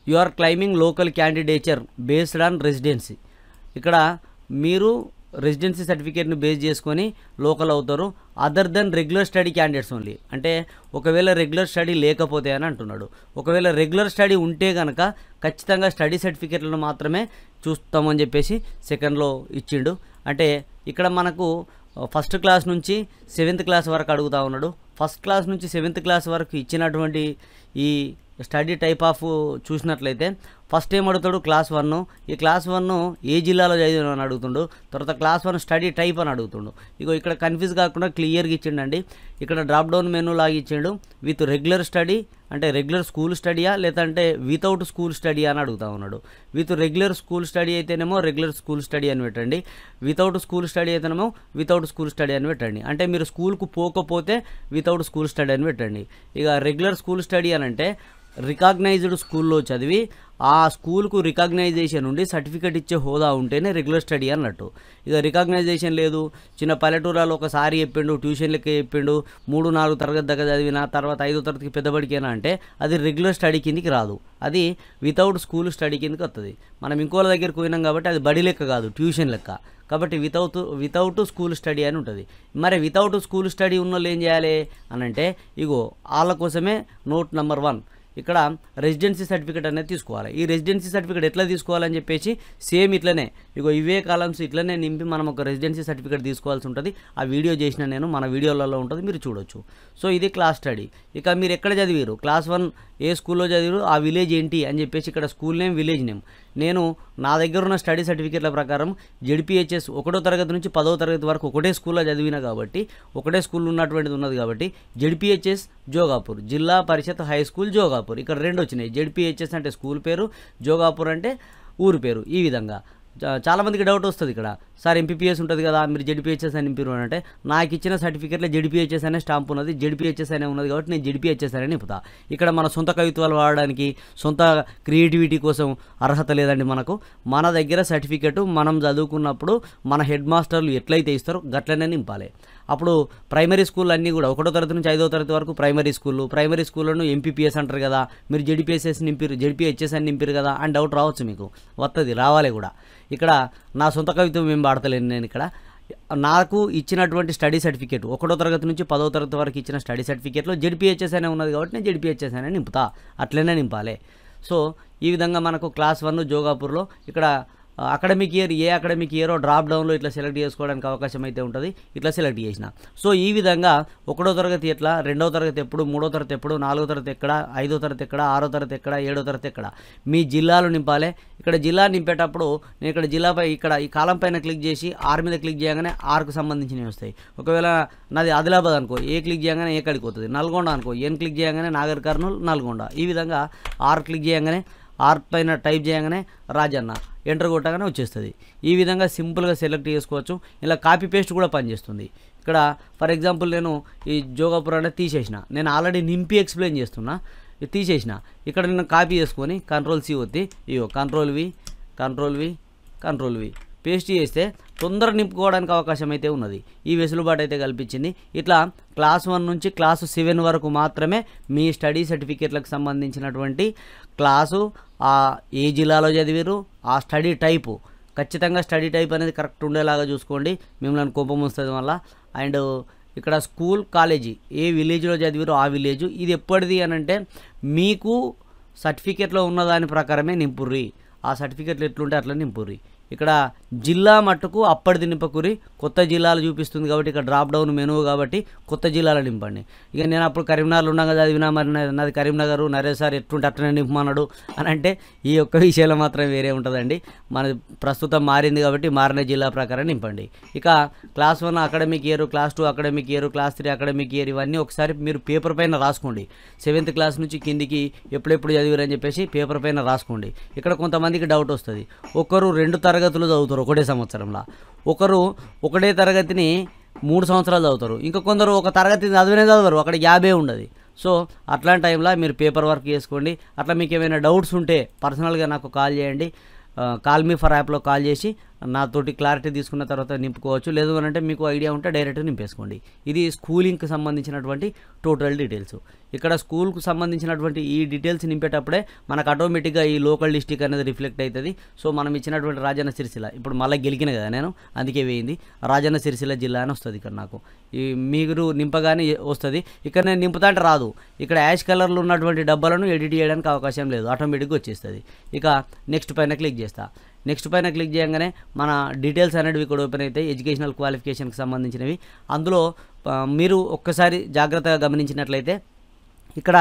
you are claiming local candidature based on residency. ఇక్కడ మీరు రెసిడెన్సీ సర్టిఫికేట్ని బేస్ చేసుకొని లోకల్ అవుతారు. Other than regular study candidates only, అంటే ఒకవేళ రెగ్యులర్ స్టడీ లేకపోతే అని అంటున్నాడు. ఒకవేళ రెగ్యులర్ స్టడీ ఉంటే కనుక ఖచ్చితంగా స్టడీ సర్టిఫికేట్లను మాత్రమే చూస్తామని చెప్పేసి సెకండ్లో ఇచ్చిండు. అంటే ఇక్కడ మనకు ఫస్ట్ క్లాస్ నుంచి 7th క్లాస్ వరకు అడుగుతూ ఉన్నాడు. ఫస్ట్ క్లాస్ నుంచి 7th క్లాస్ వరకు ఇచ్చినటువంటి ఈ స్టడీ టైప్ ఆఫ్ చూసినట్లయితే ఫస్ట్ ఏం అడుగుతాడు, క్లాస్ 1. ఈ క్లాస్ 1 ఏ జిల్లాలో చదివిన అని అడుగుతుండు. తర్వాత క్లాస్ 1 స్టడీ టైప్ అని అడుగుతుండు. ఇగో ఇక్కడ కన్ఫ్యూజ్ కాకుండా క్లియర్గా ఇచ్చిండండి. ఇక్కడ డ్రాప్ డౌన్ మెనూ లాగా ఇచ్చిండు. విత్ రెగ్యులర్ స్టడీ అంటే రెగ్యులర్ స్కూల్ స్టడీయా లేదంటే వితౌట్ స్కూల్ స్టడీ అని అడుగుతూ ఉన్నాడు. విత్ రెగ్యులర్ స్కూల్ స్టడీ అయితేనేమో రెగ్యులర్ స్కూల్ స్టడీ అని పెట్టండి. వితౌట్ స్కూల్ స్టడీ అయితేనేమో వితౌట్ స్కూల్ స్టడీ అని పెట్టండి. అంటే మీరు స్కూల్కు పోకపోతే వితౌట్ స్కూల్ స్టడీ అని పెట్టండి. ఇక రెగ్యులర్ స్కూల్ స్టడీ అని అంటే రికాగ్నైజ్డ్ స్కూల్లో చదివి ఆ స్కూల్కు రికాగ్నైజేషన్ ఉండి సర్టిఫికేట్ ఇచ్చే హోదా ఉంటేనే రెగ్యులర్ స్టడీ అన్నట్టు. ఇక రికాగ్నైజేషన్ లేదు, చిన్న పల్లెటూరాలో ఒకసారి చెప్పిండు, ట్యూషన్లకి చెప్పిండు, 3-4 తరగతి దగ్గర చదివిన తర్వాత 5వ తరగతికి పెద్ద బడికేనా అంటే అది రెగ్యులర్ స్టడీ కిందికి రాదు, అది వితౌట్ స్కూల్ స్టడీ కిందకి వస్తుంది. మనం ఇంకోళ్ళ దగ్గరికి పోయినాం కాబట్టి అది బడి లెక్క కాదు, ట్యూషన్ లెక్క. కాబట్టి వితౌట్ స్కూల్ స్టడీ అని ఉంటుంది. మరి వితౌట్ స్కూల్ స్టడీ ఉన్న వాళ్ళు ఏం చేయాలి అని అంటే, ఇగో వాళ్ళ కోసమే నోట్ నెంబర్ 1 ఇక్కడ రెసిడెన్సీ సర్టిఫికేట్ అనేది తీసుకోవాలి. ఈ రెసిడెన్సీ సర్టిఫికేట్ ఎట్లా తీసుకోవాలని చెప్పేసి సేమ్ ఇట్లనే ఇగో ఇవే కాలమ్స్ ఇట్లనే నింపి మనం ఒక రెసిడెన్సీ సర్టిఫికేట్ తీసుకోవాల్సి ఉంటుంది. ఆ వీడియో చేసిన నేను మన వీడియోలలో ఉంటుంది, మీరు చూడొచ్చు. సో ఇది క్లాస్ స్టడీ. ఇక మీరు ఎక్కడ చదివారు, క్లాస్ 1 ఏ స్కూల్లో చదివారు, ఆ విలేజ్ ఏంటి అని చెప్పేసి ఇక్కడ స్కూల్ నేమ్, విలేజ్ నేమ్. నేను నా దగ్గర ఉన్న స్టడీ సర్టిఫికేట్ల ప్రకారం జెడ్పీహెచ్ఎస్ 1వ తరగతి నుంచి 10వ తరగతి వరకు ఒకటే స్కూల్లో చదివినా కాబట్టి ఒకటే స్కూల్ ఉన్నటువంటిది ఉన్నది కాబట్టి జెడ్పీహెచ్ఎస్ జోగాపూర్, జిల్లా పరిషత్ హై స్కూల్ జోగాపూర్, ఇక్కడ 2 వచ్చినాయి. జెడ్పీహెచ్ఎస్ అంటే స్కూల్ పేరు, జోగాపూర్ అంటే ఊరు పేరు. ఈ విధంగా చాలామందికి డౌట్ వస్తుంది ఇక్కడ, సార్ ఎంపీపీఎస్ ఉంటుంది కదా మీరు జెడ్పీహెచ్ఎస్ అని నింపారు అంటే, నాకు ఇచ్చిన సర్టిఫికేట్లో జెడ్పీహెచ్ఎస్ అనే స్టాంప్ ఉన్నది, జెడ్పీహెచ్ఎస్ అనే ఉన్నది కాబట్టి నేను జెడ్పీహెచ్ఎస్ అని నింపుతా. ఇక్కడ మన సొంత కవిత్వాలు వాడడానికి, సొంత క్రియేటివిటీ కోసం అర్హత లేదండి మనకు. మన దగ్గర సర్టిఫికేట్ మనం చదువుకున్నప్పుడు మన హెడ్ మాస్టర్లు ఎట్లయితే ఇస్తారో గట్లనే నింపాలి. అప్పుడు ప్రైమరీ స్కూల్ అన్నీ కూడా 1వ తరగతి నుంచి 5వ తరగతి వరకు ప్రైమరీ స్కూళ్ళను ఎంపీపీఎస్ అంటారు కదా, మీరు జెడ్పీఎస్ఎస్ నింపారు, జెడ్పీహెచ్ఎస్ అని నింపారు కదా అని డౌట్ రావచ్చు మీకు, వస్తుంది, రావాలి కూడా. ఇక్కడ నా సొంత కవిత్వం ఏం వాడతలేను నేను. ఇక్కడ నాకు ఇచ్చినటువంటి స్టడీ సర్టిఫికేట్ 1వ తరగతి నుంచి 10వ తరగతి వరకు ఇచ్చిన స్టడీ సర్టిఫికేట్లో జెడ్పీహెచ్ఎస్ అనే ఉన్నది కాబట్టి నేను జెడ్పీహెచ్ఎస్ అనే నింపుతా, అట్లనే నింపాలి. సో ఈ విధంగా మనకు క్లాస్ 1 జోగాపూర్లో ఇక్కడ అకాడమిక్ ఇయర్ ఏ అకాడమిక్ ఇయరో డ్రాప్ డౌన్లో ఇట్లా సెలెక్ట్ చేసుకోవడానికి అవకాశం అయితే ఉంటుంది. ఇట్లా సెలెక్ట్ చేసిన. సో ఈ విధంగా 1వ తరగతి ఎట్లా, 2వ తరగతి ఎప్పుడు, 3వ తరగతి ఎప్పుడు, 4వ తరగతి ఎక్కడ, 5వ తరగతి ఎక్కడ, 6వ తరగతి ఎక్కడ, 7వ తరగతి ఎక్కడ, మీ జిల్లాలు నింపాలి. ఇక్కడ జిల్లా నింపేటప్పుడు నేను ఇక్కడ జిల్లాపై ఇక్కడ ఈ కాలం పైన క్లిక్ చేసి ఆర్ మీద క్లిక్ చేయగానే ఆర్కు సంబంధించినవి వస్తాయి. ఒకవేళ నాది ఆదిలాబాద్ అనుకో, ఏ క్లిక్ చేయగానే ఏ కడికి పోతుంది. నల్గొండ అనుకో, ఎన్ క్లిక్ చేయగానే నాగర్ కర్నూల్ నల్గొండ. ఈ విధంగా ఆర్ క్లిక్ చేయగానే, ఆర్ పైన టైప్ చేయగానే రాజన్న, ఎంటర్ కొట్టగానే వచ్చేస్తుంది. ఈ విధంగా సింపుల్గా సెలెక్ట్ చేసుకోవచ్చు. ఇలా కాపీ పేస్ట్ కూడా పనిచేస్తుంది. ఇక్కడ ఫర్ ఎగ్జాంపుల్ నేను ఈ జోగాపూర్ అనేది తీసేసిన, నేను ఆల్రెడీ నింపి ఎక్స్ప్లెయిన్ చేస్తున్నా, ఇది తీసేసిన. ఇక్కడ నేను కాపీ చేసుకొని కంట్రోల్-C ఒత్తి ఇగో కంట్రోల్-V పేస్ట్ చేస్తే తొందరగా నింపుకోవడానికి అవకాశం అయితే ఉన్నది. ఈ వెసులుబాటు అయితే కల్పించింది. ఇట్లా క్లాస్ 1 నుంచి క్లాసు 7 వరకు మాత్రమే మీ స్టడీ సర్టిఫికేట్లకు సంబంధించినటువంటి క్లాసు, ఏ జిల్లాలో చదివారు, ఆ స్టడీ టైపు, ఖచ్చితంగా స్టడీ టైప్ అనేది కరెక్ట్ ఉండేలాగా చూసుకోండి, మిమ్మల్ని కోపం వస్తుంది వల్ల. అండ్ ఇక్కడ స్కూల్, కాలేజీ ఏ విలేజ్లో చదివారో ఆ విలేజ్, ఇది ఎప్పటిది అని అంటే మీకు సర్టిఫికేట్లో ఉన్నదాని ప్రకారమే నింపుర్రి. ఆ సర్టిఫికేట్లు ఎట్లుంటే అట్లా నింపుర్రి. ఇక్కడ జిల్లా మట్టుకు అప్పటిది నింపకురి, కొత్త జిల్లాలు చూపిస్తుంది కాబట్టి ఇక్కడ డ్రాప్ డౌన్ మెనూ కాబట్టి కొత్త జిల్లాలు నింపండి. ఇక నేను అప్పుడు కరీంనగర్లో ఉండగా చదివినా, మరి నాది కరీంనగర్, నరేష్ సార్ ఎట్లుంటే అట్లనే నింపమన్నాడు అని అంటే ఈ ఒక్క విషయంలో మాత్రం వేరే ఉంటుందండి. మనది ప్రస్తుతం మారింది కాబట్టి మారిన జిల్లా ప్రకారం నింపండి. ఇక class 1 academic year, class 2 academic year, class 3 academic year, ఇవన్నీ ఒకసారి మీరు పేపర్ పైన రాసుకోండి. 7th క్లాస్ నుంచి కిందికి ఎప్పుడెప్పుడు చదివారని చెప్పేసి పేపర్ పైన రాసుకోండి. ఇక్కడ కొంతమందికి డౌట్ వస్తుంది, ఒకరు 2 తరగతులు చదువుతారు ఒకటే సంవత్సరంలో, ఒకరు ఒకటే తరగతిని 3 సంవత్సరాలు చదువుతారు, ఇంకా కొందరు ఒక తరగతి చదవరు, అక్కడ 50 ఉండదు. సో అట్లాంటి టైంలో మీరు పేపర్ వర్క్ చేసుకోండి. అట్లా మీకు ఏమైనా డౌట్స్ ఉంటే పర్సనల్గా నాకు కాల్ చేయండి. కాల్ మీ ఫర్ యాప్లో కాల్ చేసి నాతోటి క్లారిటీ తీసుకున్న తర్వాత నింపుకోవచ్చు. లేదు అని అంటే మీకు ఐడియా ఉంటే డైరెక్ట్గా నింపేసుకోండి. ఇది స్కూలింగ్కి సంబంధించినటువంటి టోటల్ డీటెయిల్స్. ఇక్కడ స్కూల్కు సంబంధించినటువంటి ఈ డీటెయిల్స్ నింపేటప్పుడే మనకు ఆటోమేటిక్గా ఈ లోకల్ డిస్టిక్ అనేది రిఫ్లెక్ట్ అవుతుంది. సో మనం ఇచ్చినటువంటి రాజన్న సిరిసిల్ల, ఇప్పుడు మళ్ళీ గెలికిన కదా నేను, అందుకే వేయింది రాజన్న సిరిసిల్ల జిల్లా అని వస్తుంది. ఇక్కడ నాకు ఈ మీరు నింపగానే వస్తుంది. ఇక్కడ నేను నింపుతా అంటే రాదు. ఇక్కడ యాష్ కలర్లో ఉన్నటువంటి డబ్బాలను ఎడిట్ చేయడానికి అవకాశం లేదు, ఆటోమేటిక్గా వచ్చేస్తుంది. ఇక నెక్స్ట్ పైన క్లిక్ చేస్తా. నెక్స్ట్ పైన క్లిక్ చేయగానే మన డీటెయిల్స్ అనేవి ఇక్కడ ఓపెన్ అవుతాయి, ఎడ్యుకేషనల్ క్వాలిఫికేషన్కి సంబంధించినవి. అందులో మీరు ఒక్కసారి జాగ్రత్తగా గమనించినట్లయితే ఇక్కడ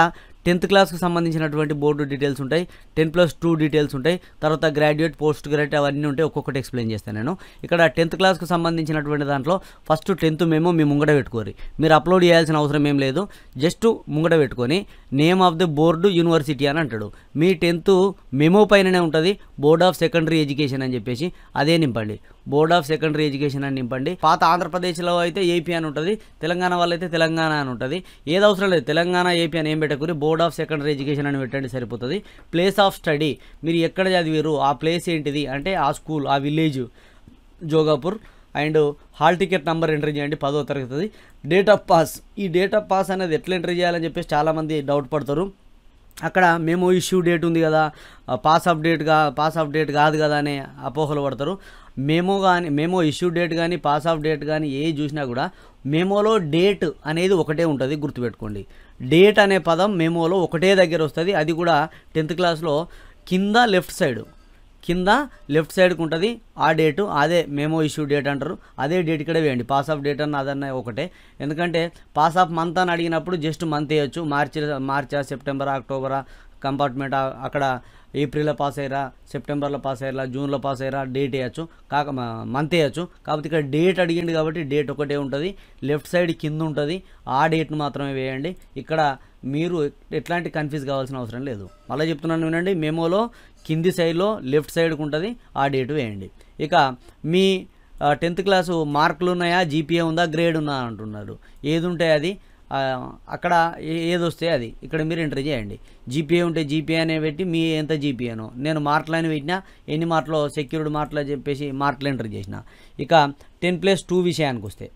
10th క్లాస్కి సంబంధించినటువంటి బోర్డు డీటెయిల్స్ ఉంటాయి, 10+2 డీటెయిల్స్ ఉంటాయి, తర్వాత గ్రాడ్యుయేట్, పోస్ట్ గ్రాడ్యుయేట్ అవన్నీ ఉంటాయి. ఒక్కొక్కటి ఎక్స్ప్లెయిన్ చేస్తాను నేను. ఇక్కడ 10th క్లాస్కి సంబంధించినటువంటి దాంట్లో ఫస్ట్ 10th మెమో మీ ముంగట పెట్టుకోరు. మీరు అప్లోడ్ చేయాల్సిన అవసరం ఏం లేదు, జస్ట్ ముంగట పెట్టుకొని name of the board university అని అంటాడు. మీ 10th మెమో పైననే ఉంటుంది బోర్డ్ ఆఫ్ సెకండరీ ఎడ్యుకేషన్ అని చెప్పేసి, అదే నింపండి. బోర్డ్ ఆఫ్ సెకండరీ ఎడ్యుకేషన్ అని నింపండి. పాత ఆంధ్రప్రదేశ్లో అయితే ఏపీ అని ఉంటుంది, తెలంగాణ వాళ్ళైతే తెలంగాణ అని ఉంటుంది. ఏది అవసరం లేదు, తెలంగాణ ఏపీ అని ఏం పెట్టకూరి, బోర్డ్ ఆఫ్ సెకండరీ ఎడ్యుకేషన్ అని పెట్టండి సరిపోతుంది. ప్లేస్ ఆఫ్ స్టడీ, మీరు ఎక్కడ చదివారు ఆ ప్లేస్ ఏంటిది అంటే ఆ స్కూల్, ఆ village Jogapur. And hall ticket number enter చేయండి, 10వ తరగతిది. డేట్ ఆఫ్ పాస్, ఈ డేట్ ఆఫ్ పాస్ అనేది ఎట్లా ఎంటర్ చేయాలని చెప్పేసి చాలామంది డౌట్ పడతారు. అక్కడ మేము ఇష్యూ డేట్ ఉంది కదా, పాస్ ఆఫ్ డేట్ కాదు కదా అనే అపోహలు పడతారు. మేమో ఇష్యూ డేట్ కానీ పాస్ ఆఫ్ డేట్ కానీ ఏ చూసినా కూడా మేమోలో డేట్ అనేది ఒకటే ఉంటుంది, గుర్తుపెట్టుకోండి. డేట్ అనే పదం మేమోలో ఒకటే దగ్గర వస్తుంది. అది కూడా 10th క్లాస్లో కింద లెఫ్ట్ సైడ్కి ఉంటుంది ఆ డేటు, అదే మేమో ఇష్యూ డేట్ అంటారు. అదే డేట్ ఇక్కడ వేయండి. పాస్ ఆఫ్ డేట్ అన్న అదన్న ఒకటే, ఎందుకంటే పాస్ ఆఫ్ మంత్ అని అడిగినప్పుడు జస్ట్ మంత్ వేయచ్చు. మార్చా, సెప్టెంబరా, అక్టోబరా, కంపార్ట్మెంట్ అక్కడ ఏప్రిల్లో పాస్ అయ్యారా, సెప్టెంబర్లో పాస్ అయ్యారా, జూన్లో పాస్ అయ్యారా, డేట్ వేయచ్చు, మంత్ వేయచ్చు. కాకపోతే ఇక్కడ డేట్ అడిగింది కాబట్టి డేట్ ఒకటే ఉంటుంది, లెఫ్ట్ సైడ్ కింద ఉంటుంది, ఆ డేట్ను మాత్రమే వేయండి. ఇక్కడ మీరు ఎట్లాంటి కన్ఫ్యూజ్ కావాల్సిన అవసరం లేదు. మళ్ళీ చెప్తున్నాను వినండి, మెమోలో కింది సైడ్లో లెఫ్ట్ సైడ్కి ఉంటుంది, ఆ డేట్ వేయండి. ఇక మీ 10th క్లాసు మార్కులు ఉన్నాయా, జీపీఏ ఉందా, గ్రేడ్ ఉందా అంటున్నారు. ఏది ఉంటే అది అక్కడ ఏది వస్తే అది ఇక్కడ మీరు ఎంటర్ చేయండి. జీపీఏ ఉంటే జీపీఏ అనే పెట్టి మీ ఎంత జీపీఏనో, నేను మార్కులని పెట్టినా ఎన్ని మార్కులు సెక్యూర్డ్ మార్కులు చెప్పేసి మార్కులు ఎంటర్ చేసిన. ఇక 10+2 విషయానికి వస్తే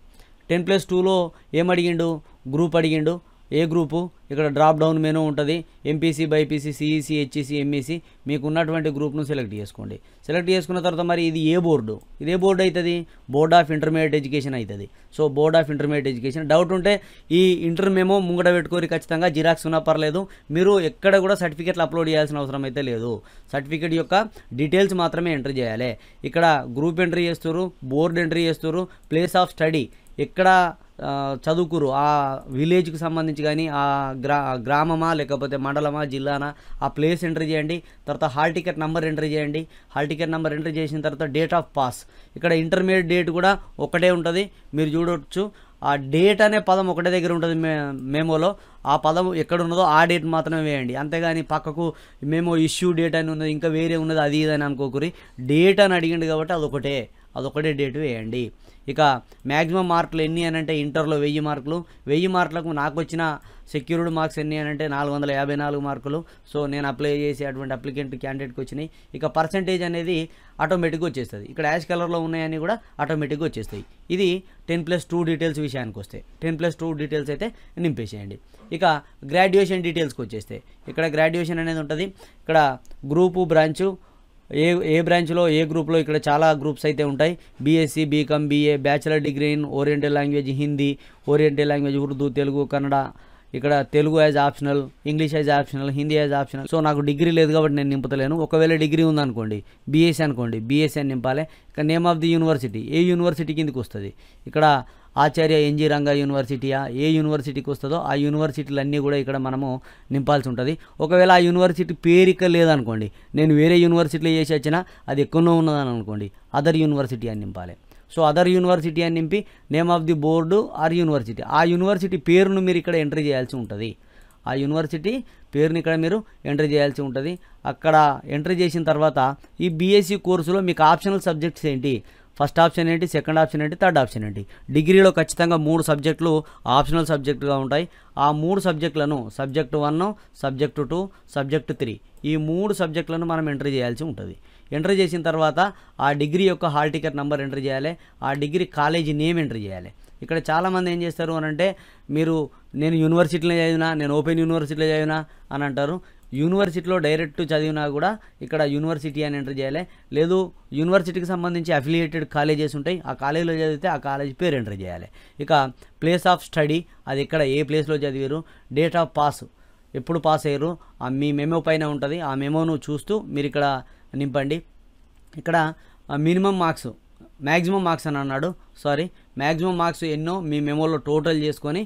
10+2లో ఏమడిగిండు, గ్రూప్ అడిగిండు. ఏ గ్రూపు, ఇక్కడ డ్రాప్ డౌన్ మెనూ ఉంటుంది, MPC, BiPC, CEC, HEC, MEC, మీకు ఉన్నటువంటి గ్రూప్ను సెలెక్ట్ చేసుకోండి. సెలెక్ట్ చేసుకున్న తర్వాత మరి ఇది ఏ బోర్డు, ఇదే బోర్డు అవుతుంది, బోర్డ్ ఆఫ్ ఇంటర్మీడియట్ ఎడ్యుకేషన్ అవుతుంది. So board of intermediate education. Doubt ఉంటే ఈ ఇంటర్ మెమో ముంగడ పెట్టుకొని ఖచ్చితంగా జిరాక్స్ ఉన్నా పర్లేదు, మీరు ఎక్కడ కూడా సర్టిఫికేట్లు అప్లోడ్ చేయాల్సిన అవసరం అయితే లేదు. సర్టిఫికేట్ యొక్క డీటెయిల్స్ మాత్రమే ఎంటర్ చేయాలి. ఇక్కడ గ్రూప్ ఎంట్రీ చేస్తారు, బోర్డు ఎంట్రీ చేస్తారు, ప్లేస్ ఆఫ్ స్టడీ ఎక్కడ చదువుకురు, ఆ విలేజ్కి సంబంధించి కానీ ఆ గ్రామమా లేకపోతే మండలమా జిల్లానా ఆ ప్లేస్ ఎంట్రీ చేయండి. తర్వాత హాల్ టికెట్ నెంబర్ ఎంట్రీ చేయండి. హాల్ టికెట్ నెంబర్ ఎంట్రీ చేసిన తర్వాత డేట్ ఆఫ్ పాస్, ఇక్కడ ఇంటర్మీడియట్ డేట్ కూడా ఒకటే ఉంటుంది, మీరు చూడవచ్చు. ఆ డేట్ అనే పదం ఒకటే దగ్గర ఉంటుంది మెమోలో, ఆ పదం ఎక్కడ ఉన్నదో ఆ డేట్ మాత్రమే వేయండి. అంతేగాని పక్కకు మెమో ఇష్యూ డేట్ అని ఉన్నది, ఇంకా వేరే ఉన్నది అది ఇదని అనుకోకూరి. డేట్ అని అడిగిండు కాబట్టి అదొకటే డేట్ వేయండి. ఇక మ్యాక్సిమం మార్కులు ఎన్ని అని అంటే ఇంటర్లో 1000 మార్కులు, 1000 మార్కులకు నాకు వచ్చిన సెక్యూర్డ్ మార్క్స్ ఎన్ని అని అంటే 454 మార్కులు. సో నేను అప్లై చేసి అటువంటి అప్లికెంట్ క్యాండిడేట్కి వచ్చినాయి. ఇక పర్సంటేజ్ అనేది ఆటోమేటిక్గా వచ్చేస్తుంది, ఇక్కడ యాష్ కలర్లో ఉన్నాయని కూడా ఆటోమేటిక్గా వచ్చేస్తాయి. ఇది 10+2 డీటెయిల్స్ విషయానికి వస్తే 10+2 డీటెయిల్స్ అయితే నింపేసేయండి. ఇక గ్రాడ్యుయేషన్ డీటెయిల్స్కి వచ్చేస్తే ఇక్కడ గ్రాడ్యుయేషన్ అనేది ఉంటుంది. ఇక్కడ గ్రూపు, బ్రాంచు, ఏ బ్రాంచ్లో ఏ గ్రూప్లో, ఇక్కడ చాలా గ్రూప్స్ అయితే ఉంటాయి. BSc, BCom, BA, bachelor degree in oriental language Hindi, oriental language Urdu, Telugu, Kannada, ఇక్కడ Telugu as optional, English as optional, Hindi as optional. So నాకు డిగ్రీ లేదు కాబట్టి నేను నింపుతలేను. ఒకవేళ డిగ్రీ ఉందనుకోండి, బీఎస్సీ అనుకోండి, బీఎస్సీ అని నింపాలి. ఇక name of the university, A university కిందకి వస్తుంది, ఇక్కడ ఆచార్య ఎన్జీ రంగా యూనివర్సిటీయా, ఏ యూనివర్సిటీకి వస్తుందో ఆ యూనివర్సిటీలన్నీ కూడా ఇక్కడ మనము నింపాల్సి ఉంటుంది. ఒకవేళ ఆ యూనివర్సిటీ పేరు ఇక్కడ లేదనుకోండి, నేను వేరే యూనివర్సిటీలో చేసి వచ్చినా అది ఎక్కడో ఉన్నదని అనుకోండి, అదర్ యూనివర్సిటీ అని నింపాలి. సో అదర్ యూనివర్సిటీ అని నింపి name of the board are university, ఆ యూనివర్సిటీ పేరును మీరు ఇక్కడ ఎంట్రీ చేయాల్సి ఉంటుంది. ఆ యూనివర్సిటీ పేరుని ఇక్కడ మీరు ఎంట్రీ చేయాల్సి ఉంటుంది. అక్కడ ఎంట్రీ చేసిన తర్వాత ఈ బీఎస్సీ కోర్సులో మీకు ఆప్షనల్ సబ్జెక్ట్స్ ఏంటి, ఫస్ట్ ఆప్షన్ ఏంటి, సెకండ్ ఆప్షన్ ఏంటి, థర్డ్ ఆప్షన్ ఏంటి. డిగ్రీలో ఖచ్చితంగా 3 సబ్జెక్టులు ఆప్షనల్ సబ్జెక్టుగా ఉంటాయి. ఆ 3 సబ్జెక్టులను సబ్జెక్టు 1, సబ్జెక్టు 2, సబ్జెక్టు 3 ఈ 3 సబ్జెక్టులను మనం ఎంట్రీ చేయాల్సి ఉంటుంది. ఎంట్రీ చేసిన తర్వాత ఆ డిగ్రీ యొక్క హాల్ టికెట్ నెంబర్ ఎంట్రీ చేయాలి, ఆ డిగ్రీ కాలేజీ నేమ్ ఎంట్రీ చేయాలి. ఇక్కడ చాలామంది ఏం చేస్తారు అని అంటే, నేను యూనివర్సిటీలో చదివినా, నేను ఓపెన్ యూనివర్సిటీలో చదివినా అని అంటారు. యూనివర్సిటీలో డైరెక్ట్ చదివినా కూడా ఇక్కడ యూనివర్సిటీ అని ఎంటర్ చేయాలి. లేదు యూనివర్సిటీకి సంబంధించి అఫిలియేటెడ్ కాలేజెస్ ఉంటాయి, ఆ కాలేజీలో చదివితే ఆ కాలేజ్ పేరు ఎంటర్ చేయాలి. ఇక ప్లేస్ ఆఫ్ స్టడీ, అది ఎక్కడ ఏ ప్లేస్లో చదివారు, డేట్ ఆఫ్ పాస్, ఎప్పుడు పాస్ అయ్యారు, మీ మెమో పైన ఉంటుంది. ఆ మెమోను చూస్తూ మీరు ఇక్కడ నింపండి. ఇక్కడ మినిమం మార్క్స్, మ్యాక్సిమం మార్క్స్ అని అన్నాడు, మ్యాక్సిమం మార్క్స్ ఎన్నో మీ మెమోలో టోటల్ చేసుకొని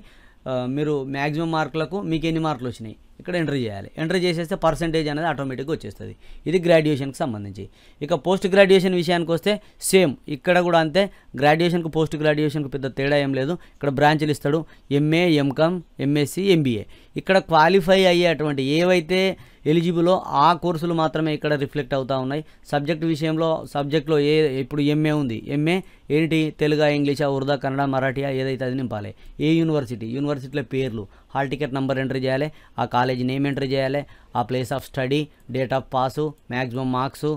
మీరు మ్యాక్సిమం మార్కులకు మీకు ఎన్ని మార్కులు వచ్చినాయి ఇక్కడ ఎంట్రీ చేయాలి. ఎంట్రీ చేసేస్తే పర్సంటేజ్ అనేది ఆటోమేటిక్గా వచ్చేస్తుంది. ఇది గ్రాడ్యుయేషన్కి సంబంధించి. ఇక పోస్ట్ గ్రాడ్యుయేషన్ విషయానికి వస్తే సేమ్, ఇక్కడ కూడా అంతే. గ్రాడ్యుయేషన్కు పోస్ట్ గ్రాడ్యుయేషన్కు పెద్ద తేడా ఏం లేదు. ఇక్కడ బ్రాంచ్లు ఇస్తాడు, ఎంఏ, ఎంకామ్, ఎంఎస్సి, ఎంబీఏ. ఇక్కడ క్వాలిఫై అయ్యేటువంటి ఏవైతే ఎలిజిబులో ఆ కోర్సులు మాత్రమే ఇక్కడ రిఫ్లెక్ట్ అవుతూ ఉన్నాయి. సబ్జెక్ట్ విషయంలో సబ్జెక్ట్లో ఇప్పుడు ఎంఏ ఉంది, ఎంఏ ఏంటి, తెలుగు, ఇంగ్లీషా, ఉర్దూ, కన్నడ, మరాఠీయా ఏదైతే అది నింపాలి. ఏ యూనివర్సిటీల పేర్లు, హాల్ టికెట్ నెంబర్ ఎంట్రీ చేయాలి, ఆ కాలేజ్ నేమ్ ఎంట్రీ చేయాలి, ఆ place of study, date of pass, maximum marks,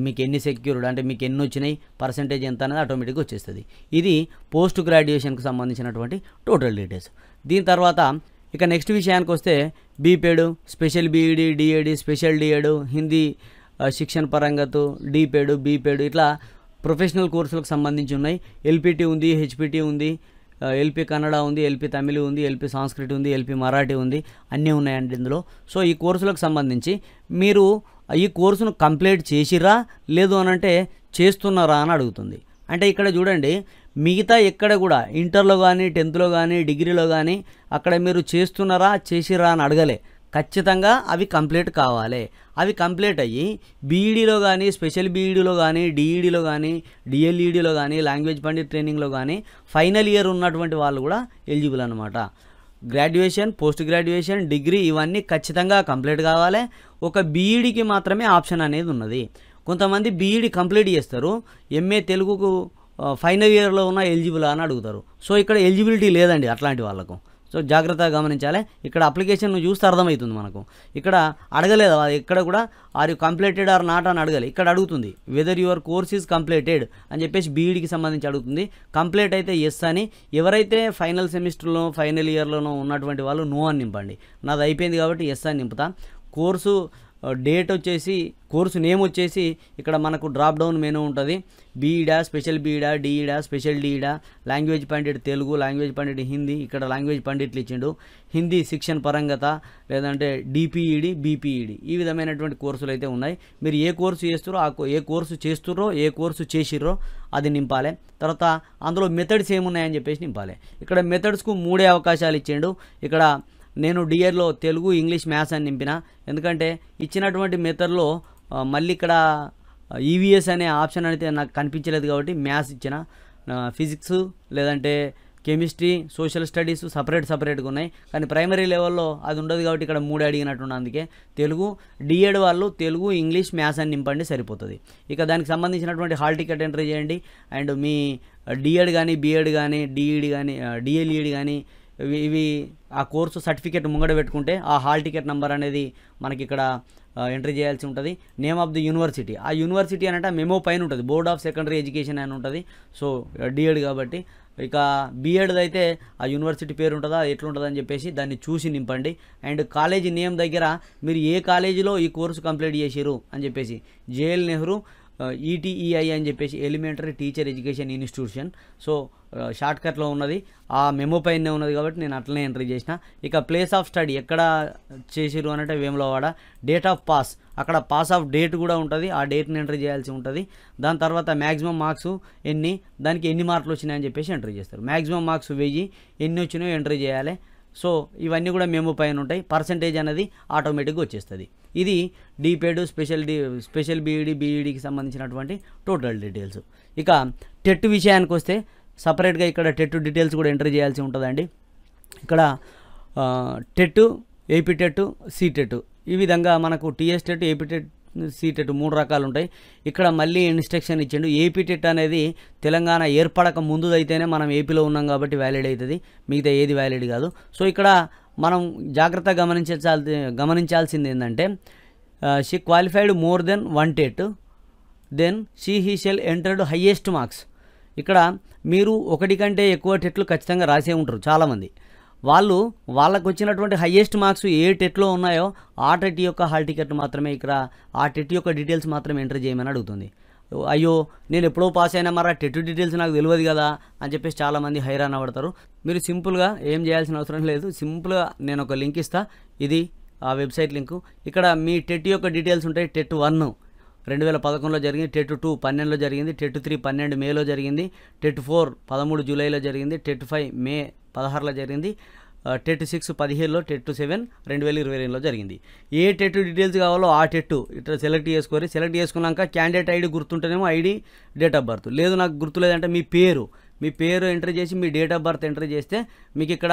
మీకు ఎన్ని సెక్యూర్డ్ అంటే మీకు ఎన్ని వచ్చినాయి, పర్సంటేజ్ ఎంత అనేది ఆటోమేటిక్గా వచ్చేస్తుంది. ఇది పోస్ట్ గ్రాడ్యుయేషన్కి సంబంధించినటువంటి టోటల్ డీటెయిల్స్. దీని తర్వాత ఇక నెక్స్ట్ విషయానికి వస్తే BPEd, special BEd, DEd, special DEd, Hindi శిక్షణ పరంగతు, డీపెడ్, బీపెడ్, ఇట్లా ప్రొఫెషనల్ కోర్సులకు సంబంధించి ఉన్నాయి. ఎల్పిటి ఉంది, హెచ్పిటి ఉంది, ఎల్పి కన్నడ ఉంది, ఎల్పి తమిళ్ ఉంది, ఎల్పి సంస్కృతి ఉంది, ఎల్పి మరాఠీ ఉంది, అన్నీ ఉన్నాయండి ఇందులో. సో ఈ కోర్సులకు సంబంధించి మీరు ఈ కోర్సును కంప్లీట్ చేసిరా లేదు అని అంటే చేస్తున్నారా అని అడుగుతుంది. అంటే ఇక్కడ చూడండి, మిగతా ఎక్కడ కూడా ఇంటర్లో కానీ, 10th కానీ, డిగ్రీలో కానీ అక్కడ మీరు చేస్తున్నారా చేసిరా అని అడగలే. ఖచ్చితంగా అవి కంప్లీట్ కావాలి. అవి కంప్లీట్ అయ్యి బీఈడీలో కానీ, స్పెషల్ బీఈడీలో కానీ, డిఈడీలో కానీ, డిఎల్ఈడీలో కానీ, లాంగ్వేజ్ పండిట్ ట్రైనింగ్లో కానీ ఫైనల్ ఇయర్ ఉన్నటువంటి వాళ్ళు కూడా ఎలిజిబుల్ అనమాట. గ్రాడ్యుయేషన్, పోస్ట్ గ్రాడ్యుయేషన్, డిగ్రీ ఇవన్నీ ఖచ్చితంగా కంప్లీట్ కావాలి. ఒక బీఈడీకి మాత్రమే ఆప్షన్ అనేది ఉన్నది. కొంతమంది బీఈడీ కంప్లీట్ చేస్తారు, ఎంఏ తెలుగుకు ఫైనల్ ఇయర్లో ఉన్న ఎలిజిబుల్ అని అడుగుతారు. సో ఇక్కడ ఎలిజిబిలిటీ లేదండి అట్లాంటి వాళ్ళకు. సో జాగ్రత్తగా గమనించాలి. ఇక్కడ అప్లికేషన్ చూస్తే అర్థమవుతుంది మనకు. ఇక్కడ అడగలేదు, ఇక్కడ కూడా are you completed or not అని అడగాలి. ఇక్కడ అడుగుతుంది whether your course is completed అని చెప్పేసి బీఈడీకి సంబంధించి అడుగుతుంది. కంప్లీట్ అయితే ఎస్ అని, ఎవరైతే ఫైనల్ సెమిస్టర్లో ఫైనల్ ఇయర్లోనో ఉన్నటువంటి వాళ్ళు నో అని నింపండి. నాది అయిపోయింది కాబట్టి ఎస్ అని నింపుతా. కోర్సు డేట్ వచ్చేసి, కోర్సు నేమ్ వచ్చేసి ఇక్కడ మనకు డ్రాప్ డౌన్ మెనూ ఉంటుంది. బీఈడా, స్పెషల్ బీఈడా, డిఈడా, స్పెషల్ డిఈడా, లాంగ్వేజ్ పండిట్ తెలుగు, లాంగ్వేజ్ పండిట్ హిందీ. ఇక్కడ లాంగ్వేజ్ పండిట్లు ఇచ్చిండు. హిందీ శిక్షణ పరంగత, లేదంటే డిపిఈడి, బీపీఈడి, ఈ విధమైనటువంటి కోర్సులు అయితే ఉన్నాయి. మీరు ఏ కోర్సు చేస్తారో ఏ కోర్సు చేసిర్రో అది నింపాలి. తర్వాత అందులో మెథడ్స్ ఏమున్నాయని చెప్పేసి నింపాలి. ఇక్కడ మెథడ్స్కు 3 అవకాశాలు ఇచ్చిండు. ఇక్కడ నేను డిఆర్లో తెలుగు, ఇంగ్లీష్, మ్యాథ్స్ అని నింపిన. ఎందుకంటే ఇచ్చినటువంటి మెథడ్లో మళ్ళీ ఇక్కడ ఈవీఎస్ అనే ఆప్షన్ అయితే నాకు కనిపించలేదు కాబట్టి మ్యాథ్స్ ఇచ్చిన. ఫిజిక్స్ లేదంటే కెమిస్ట్రీ, సోషల్ స్టడీస్ సపరేట్గా ఉన్నాయి. కానీ ప్రైమరీ లెవెల్లో అది ఉండదు కాబట్టి ఇక్కడ 3 అడిగినట్టున్నా. అందుకే తెలుగు, డిఎడ్ వాళ్ళు తెలుగు, ఇంగ్లీష్, మ్యాథ్స్ అని నింపండి సరిపోతుంది. ఇక దానికి సంబంధించినటువంటి హాల్ టికెట్ ఎంట్రీ చేయండి. అండ్ మీ డిఎడ్ కానీ, బీఎడ్ కానీ, డిఈడి కానీ, డిఎల్ఈడి కానీ ఇవి ఆ కోర్సు సర్టిఫికేట్ ముంగడ పెట్టుకుంటే ఆ హాల్ టికెట్ నెంబర్ అనేది మనకి ఇక్కడ ఎంట్రీ చేయాల్సి ఉంటుంది. నేమ్ ఆఫ్ ది యూనివర్సిటీ, ఆ యూనివర్సిటీ అంటే మెమో పైన ఉంటుంది, బోర్డ్ ఆఫ్ సెకండరీ ఎడ్యుకేషన్ అని ఉంటుంది. సో డిఎడ్ కాబట్టి. ఇక బీఎడ్ అయితే ఆ యూనివర్సిటీ పేరు ఉంటుందా, ఎట్లుంటుందా అని చెప్పేసి దాన్ని చూసి నింపండి. అండ్ కాలేజీ నేమ్ దగ్గర మీరు ఏ కాలేజీలో ఈ కోర్సు కంప్లీట్ చేసిరు అని చెప్పేసి, జేఎల్ నెహ్రూ ఈటీఈఐ అని చెప్పేసి, elementary teacher education institution. So షార్ట్కట్లో ఉన్నది, ఆ మెమో పైనే ఉన్నది కాబట్టి నేను అట్లనే ఎంట్రీ చేసిన. ఇక ప్లేస్ ఆఫ్ స్టడీ ఎక్కడ చేసిరు అంటే వేములవాడ. డేట్ ఆఫ్ పాస్, అక్కడ పాస్ ఆఫ్ డేట్ కూడా ఉంటుంది, ఆ డేట్ని ఎంట్రీ చేయాల్సి ఉంటుంది. దాని తర్వాత మ్యాక్సిమం మార్క్స్ ఎన్ని, దానికి ఎన్ని మార్కులు వచ్చినాయని చెప్పేసి ఎంట్రీ చేస్తారు. మ్యాక్సిమం మార్క్స్ 1000, ఎన్ని వచ్చినాయో ఎంట్రీ చేయాలి. సో ఇవన్నీ కూడా మెమో పైన ఉంటాయి. పర్సంటేజ్ అనేది ఆటోమేటిక్గా వచ్చేస్తుంది. ఇది డిపెడ్, స్పెషల్ బీఈడికి సంబంధించినటువంటి టోటల్ డీటెయిల్స్. ఇక టెట్ విషయానికి వస్తే సపరేట్గా ఇక్కడ టెట్ డీటెయిల్స్ కూడా ఎంట్రీ చేయాల్సి ఉంటుందండి. ఇక్కడ టెట్, ఏపీ టెట్, సీటెట్, ఈ విధంగా మనకు TS TET, AP TET, CTET 3 రకాలు ఉంటాయి. ఇక్కడ మళ్ళీ ఇన్స్ట్రక్షన్ ఇచ్చిండు. ఏపీ టెట్ అనేది తెలంగాణ ఏర్పడక ముందుదైతేనే మనం ఏపీలో ఉన్నాం కాబట్టి వ్యాలిడ్ అవుతుంది, మిగతా ఏది వ్యాలిడ్ కాదు. సో ఇక్కడ మనం జాగ్రత్తగా గమనించాల్సింది ఏంటంటే, she qualified more than 1 TET, then he shall entered highest marks. ఇక్కడ మీరు 1 కంటే ఎక్కువ టెట్లు ఖచ్చితంగా రాసే ఉంటారు చాలామంది. వాళ్ళకు వచ్చినటువంటి హయ్యెస్ట్ మార్క్స్ ఏ టెట్లో ఉన్నాయో ఆ టెట్ యొక్క హాల్ టికెట్ మాత్రమే, ఇక్కడ ఆ టెట్ యొక్క డీటెయిల్స్ మాత్రమే ఎంటర్ చేయమని అడుగుతుంది. అయ్యో నేను ఎప్పుడో పాస్ అయినా మరి ఆ టెట్ డీటెయిల్స్ నాకు తెలియదు కదా అని చెప్పేసి చాలామంది హైరాణ పడతారు. మీరు సింపుల్గా ఏం చేయాల్సిన అవసరం లేదు. సింపుల్గా నేను ఒక లింక్ ఇస్తా, ఇది ఆ వెబ్సైట్ లింకు. ఇక్కడ మీ టెట్ యొక్క డీటెయిల్స్ ఉంటాయి. టెట్ 1 2011లో జరిగింది, టెట్ 2 12లో జరిగింది, టెట్ 3 12 మేలో జరిగింది, టెట్ 4 13 జూలైలో జరిగింది, టెట్ 5 మే 16లో జరిగింది, టెట్ 6 17లో, టెట్ 7 2022లో జరిగింది. ఏ టెట్ డీటెయిల్స్ కావాలో ఆ టెట్ ఇట్లా సెలెక్ట్ చేసుకోవాలి. సెలెక్ట్ చేసుకున్నాక క్యాండిడేట్ ఐడి గుర్తుంటేనేమో ఐడి, డేట్ ఆఫ్ బర్త్. లేదు నాకు గుర్తులేదంటే మీ పేరు ఎంటర్ చేసి మీ డేట్ ఆఫ్ బర్త్ ఎంటర్ చేస్తే మీకు ఇక్కడ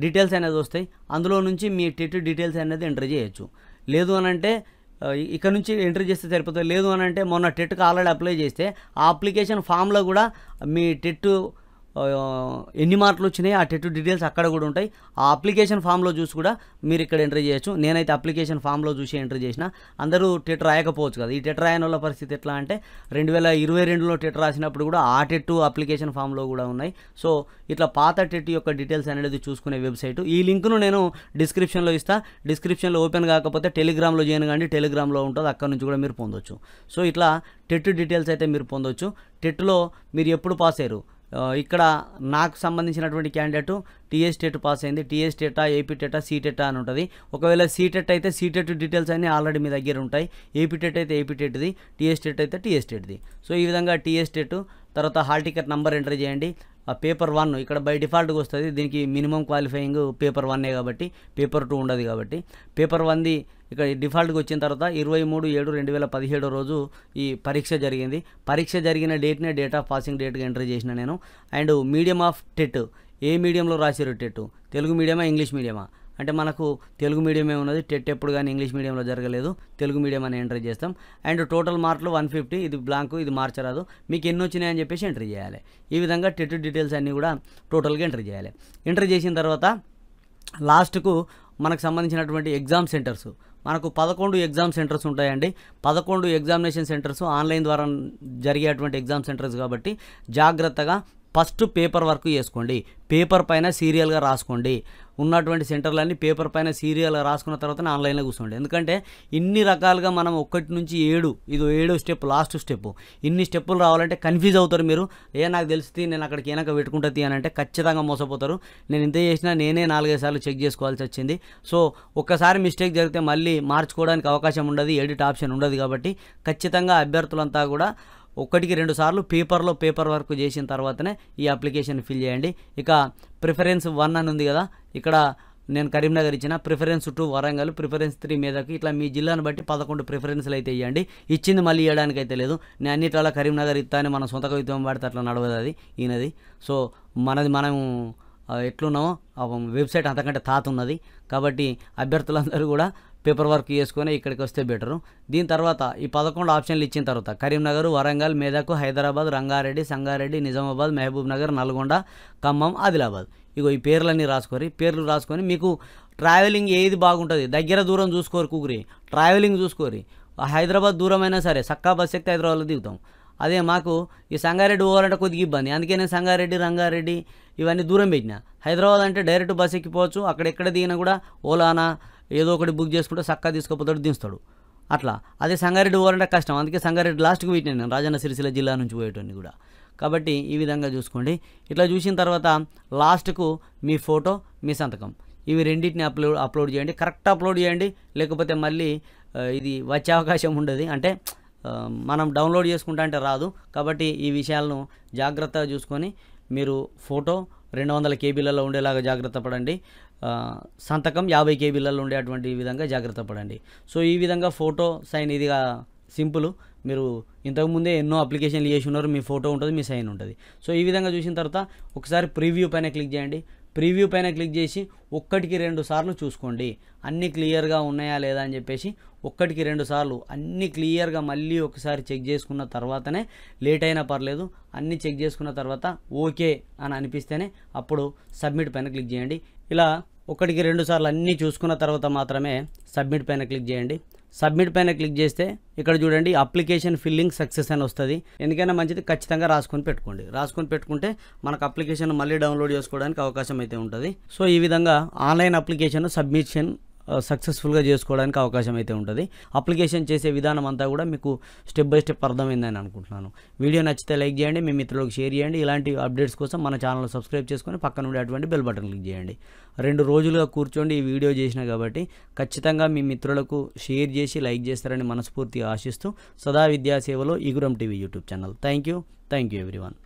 డీటెయిల్స్ అనేది వస్తాయి. అందులో నుంచి మీ టెట్ డీటెయిల్స్ అనేది ఎంటర్ చేయొచ్చు. లేదు అని అంటే ఇక్కడ నుంచి ఎంట్రీ చేస్తే సరిపోతుంది. లేదు అని అంటే మొన్న టెట్కి ఆల్రెడీ అప్లై చేస్తే ఆ అప్లికేషన్ ఫామ్లో కూడా మీ టెట్ ఎన్ని మార్కులు వచ్చినాయి ఆ టెట్ డీటెయిల్స్ అక్కడ కూడా ఉంటాయి. ఆ అప్లికేషన్ ఫామ్లో చూసి కూడా మీరు ఇక్కడ ఎంట్రీ చేయొచ్చు. నేనైతే అప్లికేషన్ ఫామ్లో చూసి ఎంట్రీ చేసిన. అందరూ టెట్ రాయకపోవచ్చు కదా. ఈ టెట్ రాయని వాళ్ళ పరిస్థితి ఎట్లా అంటే 2022లో టెట్ రాసినప్పుడు కూడా ఆ టెట్ అప్లికేషన్ ఫామ్లో కూడా ఉన్నాయి. సో ఇట్లా పాత టెట్ యొక్క డీటెయిల్స్ అనేది చూసుకునే వెబ్సైట్. ఈ లింక్ను నేను డిస్క్రిప్షన్లో ఇస్తా. డిస్క్రిప్షన్లో ఓపెన్ కాకపోతే టెలిగ్రామ్లో చేయను కానీ టెలిగ్రామ్లో ఉంటుంది, అక్కడ నుంచి కూడా మీరు పొందొచ్చు. సో ఇట్లా టెట్ డీటెయిల్స్ అయితే మీరు పొందొచ్చు. టెట్లో మీరు ఎప్పుడు పాస్ అయ్యారు, ఇక్కడ నాకు సంబంధించినటువంటి క్యాండిడేట్ టీఎస్ టెట్ పాస్ అయింది. టీఎస్ టెటా, ఏపీ టెటా, సీటెటా అని ఉంటుంది. ఒకవేళ సీటెట్ అయితే సీటెట్ డీటెయిల్స్ అన్నీ ఆల్రెడీ మీ దగ్గర ఉంటాయి. ఏపీ టెట్ అయితే ఏపీ టెట్ది, టీఎస్ టెట్ అయితే టీఎస్ టెట్ది. సో ఈ విధంగా టీఎస్ టెట్ తర్వాత హాల్ టికెట్ నంబర్ ఎంటర్ చేయండి. పేపర్ 1 ఇక్కడ బై డిఫాల్ట్గా వస్తుంది. దీనికి మినిమం క్వాలిఫైయింగ్ పేపర్ 1 కాబట్టి పేపర్ 2 ఉండదు కాబట్టి పేపర్ 1ది ఇక్కడ డిఫాల్ట్గా వచ్చిన తర్వాత 23/7/2017 రోజు ఈ పరీక్ష జరిగింది. పరీక్ష జరిగిన డేట్నే డేట్ ఆఫ్ పాసింగ్ డేట్గా ఎంటర్ చేసిన నేను. అండ్ మీడియం ఆఫ్ టెట్ ఏ మీడియంలో రాసిరు టెట్, తెలుగు మీడియమా ఇంగ్లీష్ మీడియమా అంటే మనకు తెలుగు మీడియమే ఉన్నది. టెట్ ఎప్పుడు కానీ ఇంగ్లీష్ మీడియంలో జరగలేదు, తెలుగు మీడియం అని ఎంటర్ చేస్తాం. అండ్ టోటల్ మార్కులు 150, ఇది బ్లాంక్, ఇది మార్చరాదు. మీకు ఎన్ని వచ్చినాయని చెప్పేసి ఎంటర్ చేయాలి. ఈ విధంగా టెట్ డీటెయిల్స్ అన్నీ కూడా టోటల్గా ఎంటర్ చేయాలి. ఎంటర్ చేసిన తర్వాత లాస్ట్కు మనకు సంబంధించినటువంటి ఎగ్జామ్ సెంటర్స్ మనకు 11 ఎగ్జామ్ సెంటర్స్ ఉంటాయండి. 11 ఎగ్జామినేషన్ సెంటర్స్ ఆన్లైన్ ద్వారా జరిగేటువంటి ఎగ్జామ్ సెంటర్స్ కాబట్టి జాగ్రత్తగా ఫస్ట్ పేపర్ వర్క్ చేసుకోండి. పేపర్ పైన సీరియల్గా రాసుకోండి. ఉన్నటువంటి సెంటర్లన్నీ పేపర్ పైన సీరియల్గా రాసుకున్న తర్వాత ఆన్లైన్లో కూర్చోండి. ఎందుకంటే ఇన్ని రకాలుగా మనం 1 నుంచి 7 ఇది 7వ స్టెప్, లాస్ట్ స్టెప్. ఇన్ని స్టెప్పులు రావాలంటే కన్ఫ్యూజ్ అవుతారు మీరు. నాకు తెలిసి నేను అక్కడికి వెనక పెట్టుకుంటుంది అని అంటే ఖచ్చితంగా మోసపోతారు. నేను ఇంత చేసినా నేనే 4-5 సార్లు చెక్ చేసుకోవాల్సి వచ్చింది. సో ఒక్కసారి మిస్టేక్ జరిగితే మళ్ళీ మార్చుకోవడానికి అవకాశం ఉండదు, ఎడిట్ ఆప్షన్ ఉండదు. కాబట్టి ఖచ్చితంగా అభ్యర్థులంతా కూడా 1-2 సార్లు పేపర్ వర్క్ చేసిన తర్వాతనే ఈ అప్లికేషన్ ఫిల్ చేయండి. ఇక ప్రిఫరెన్స్ 1 అని ఉంది కదా, ఇక్కడ నేను కరీంనగర్ ఇచ్చిన, ప్రిఫరెన్స్ 2 వరంగల్, ప్రిఫరెన్స్ 3 మీదకి, ఇట్లా మీ జిల్లాను బట్టి 11 ప్రిఫరెన్స్లు అయితే ఇవ్వండి. ఇచ్చింది మళ్ళీ ఇవ్వడానికి అయితే లేదు. నేను అన్నిట్లా కరీంనగర్ ఇస్తాను మన సొంత కవిత్వం వాడితే అట్లా నడవదు అది ఈయనది. సో మనం ఎట్లున్నామో వెబ్సైట్ అంతకంటే తాత ఉన్నది. కాబట్టి అభ్యర్థులందరూ కూడా పేపర్ వర్క్ చేసుకొని ఇక్కడికి వస్తే బెటరు. దీని తర్వాత ఈ 11 ఆప్షన్లు ఇచ్చిన తర్వాత కరీంనగర్, వరంగల్, మెదక్, హైదరాబాద్, రంగారెడ్డి, సంగారెడ్డి, నిజామాబాద్, మహబూబ్ నగర్, నల్గొండ, ఖమ్మం, ఆదిలాబాద్, ఇగో ఈ పేర్లన్నీ పేర్లు రాసుకొని మీకు ట్రావెలింగ్ ఏది బాగుంటుంది దగ్గర దూరం చూసుకోరు కుగురి, ట్రావెలింగ్ చూసుకోరి. హైదరాబాద్ దూరమైనా సరే సక్కా బస్ ఎక్కితే హైదరాబాద్లో దిగుతాం. అదే మాకు ఈ సంగారెడ్డి పోవాలంటే కొద్దిగా ఇబ్బంది, అందుకే నేను సంగారెడ్డి, రంగారెడ్డి ఇవన్నీ దూరం పెట్టిన. హైదరాబాద్ అంటే డైరెక్ట్ బస్ ఎక్కిపోవచ్చు, అక్కడ ఎక్కడ దిగినా కూడా ఓలానా ఏదో ఒకటి బుక్ చేసుకుంటే చక్కగా తీసుకుపోతాడు, దించుతాడు అట్లా. అదే సంగారెడ్డి పోవాలంటే కష్టం, అందుకే సంగారెడ్డి లాస్ట్కి పెట్టినాను నేను, రాజన్న సిరిసిల్ల జిల్లా నుంచి పోయేటోని కూడా. కాబట్టి ఈ విధంగా చూసుకోండి. ఇట్లా చూసిన తర్వాత లాస్ట్కు మీ ఫోటో, మీ సంతకం, ఇవి రెండింటిని అప్లోడ్ చేయండి. కరెక్ట్ అప్లోడ్ చేయండి, లేకపోతే మళ్ళీ ఇది వచ్చే అవకాశం ఉండదు. అంటే మనం డౌన్లోడ్ చేసుకుంటా అంటే రాదు. కాబట్టి ఈ విషయాలను జాగ్రత్తగా చూసుకొని మీరు ఫోటో 200 కేబీలలో ఉండేలాగా జాగ్రత్త పడండి. సంతకం 50 కేబీలలో ఉండేటువంటి విధంగా జాగ్రత్త పడండి. సో ఈ విధంగా ఫోటో సైన్ ఇదిగా సింపుల్. మీరు ఇంతకుముందే ఎన్నో అప్లికేషన్లు చేసి ఉన్నారు, మీ ఫోటో ఉంటుంది, మీ సైన్ ఉంటుంది. సో ఈ విధంగా చూసిన తర్వాత ఒకసారి ప్రివ్యూ పైన క్లిక్ చేయండి. ప్రివ్యూ పైన క్లిక్ చేసి 1-2 సార్లు చూసుకోండి అన్నీ క్లియర్గా ఉన్నాయా లేదా అని చెప్పేసి. 1-2 సార్లు అన్నీ క్లియర్గా మళ్ళీ ఒకసారి చెక్ చేసుకున్న తర్వాతనే, లేట్ అయినా పర్లేదు, అన్నీ చెక్ చేసుకున్న తర్వాత ఓకే అని అనిపిస్తేనే అప్పుడు సబ్మిట్ పైన క్లిక్ చేయండి. ఇలా 1-2 సార్లు అన్నీ చూసుకున్న తర్వాత మాత్రమే సబ్మిట్ పైన క్లిక్ చేయండి. సబ్మిట్ పైన క్లిక్ చేస్తే ఇక్కడ చూడండి అప్లికేషన్ ఫిల్లింగ్ సక్సెస్ అని వస్తుంది. ఎందుకైనా మంచిది ఖచ్చితంగా రాసుకొని పెట్టుకోండి. రాసుకొని పెట్టుకుంటే మనకు అప్లికేషన్ మళ్ళీ డౌన్లోడ్ చేసుకోవడానికి అవకాశం అయితే ఉంటుంది. సో ఈ విధంగా ఆన్లైన్ అప్లికేషన్ సబ్మిషన్ సక్సెస్ఫుల్గా చేసుకోవడానికి అవకాశం అయితే ఉంటుంది. అప్లికేషన్ చేసే విధానం అంతా కూడా మీకు స్టెప్ బై స్టెప్ అర్థమైందని అనుకుంటున్నాను. వీడియో నచ్చితే లైక్ చేయండి, మీ మిత్రులకు షేర్ చేయండి. ఇలాంటి అప్డేట్స్ కోసం మన ఛానల్ సబ్స్క్రైబ్ చేసుకొని పక్కన ఉండేటువంటి బెల్ బటన్ క్లిక్ చేయండి. 2 రోజులుగా కూర్చోండి ఈ వీడియో చేసిన కాబట్టి ఖచ్చితంగా మీ మిత్రులకు షేర్ చేసి లైక్ చేస్తారని మనస్ఫూర్తిగా ఆశిస్తూ సదా విద్యాసేవలో ఈగురం TV YouTube channel. Thank you everyone.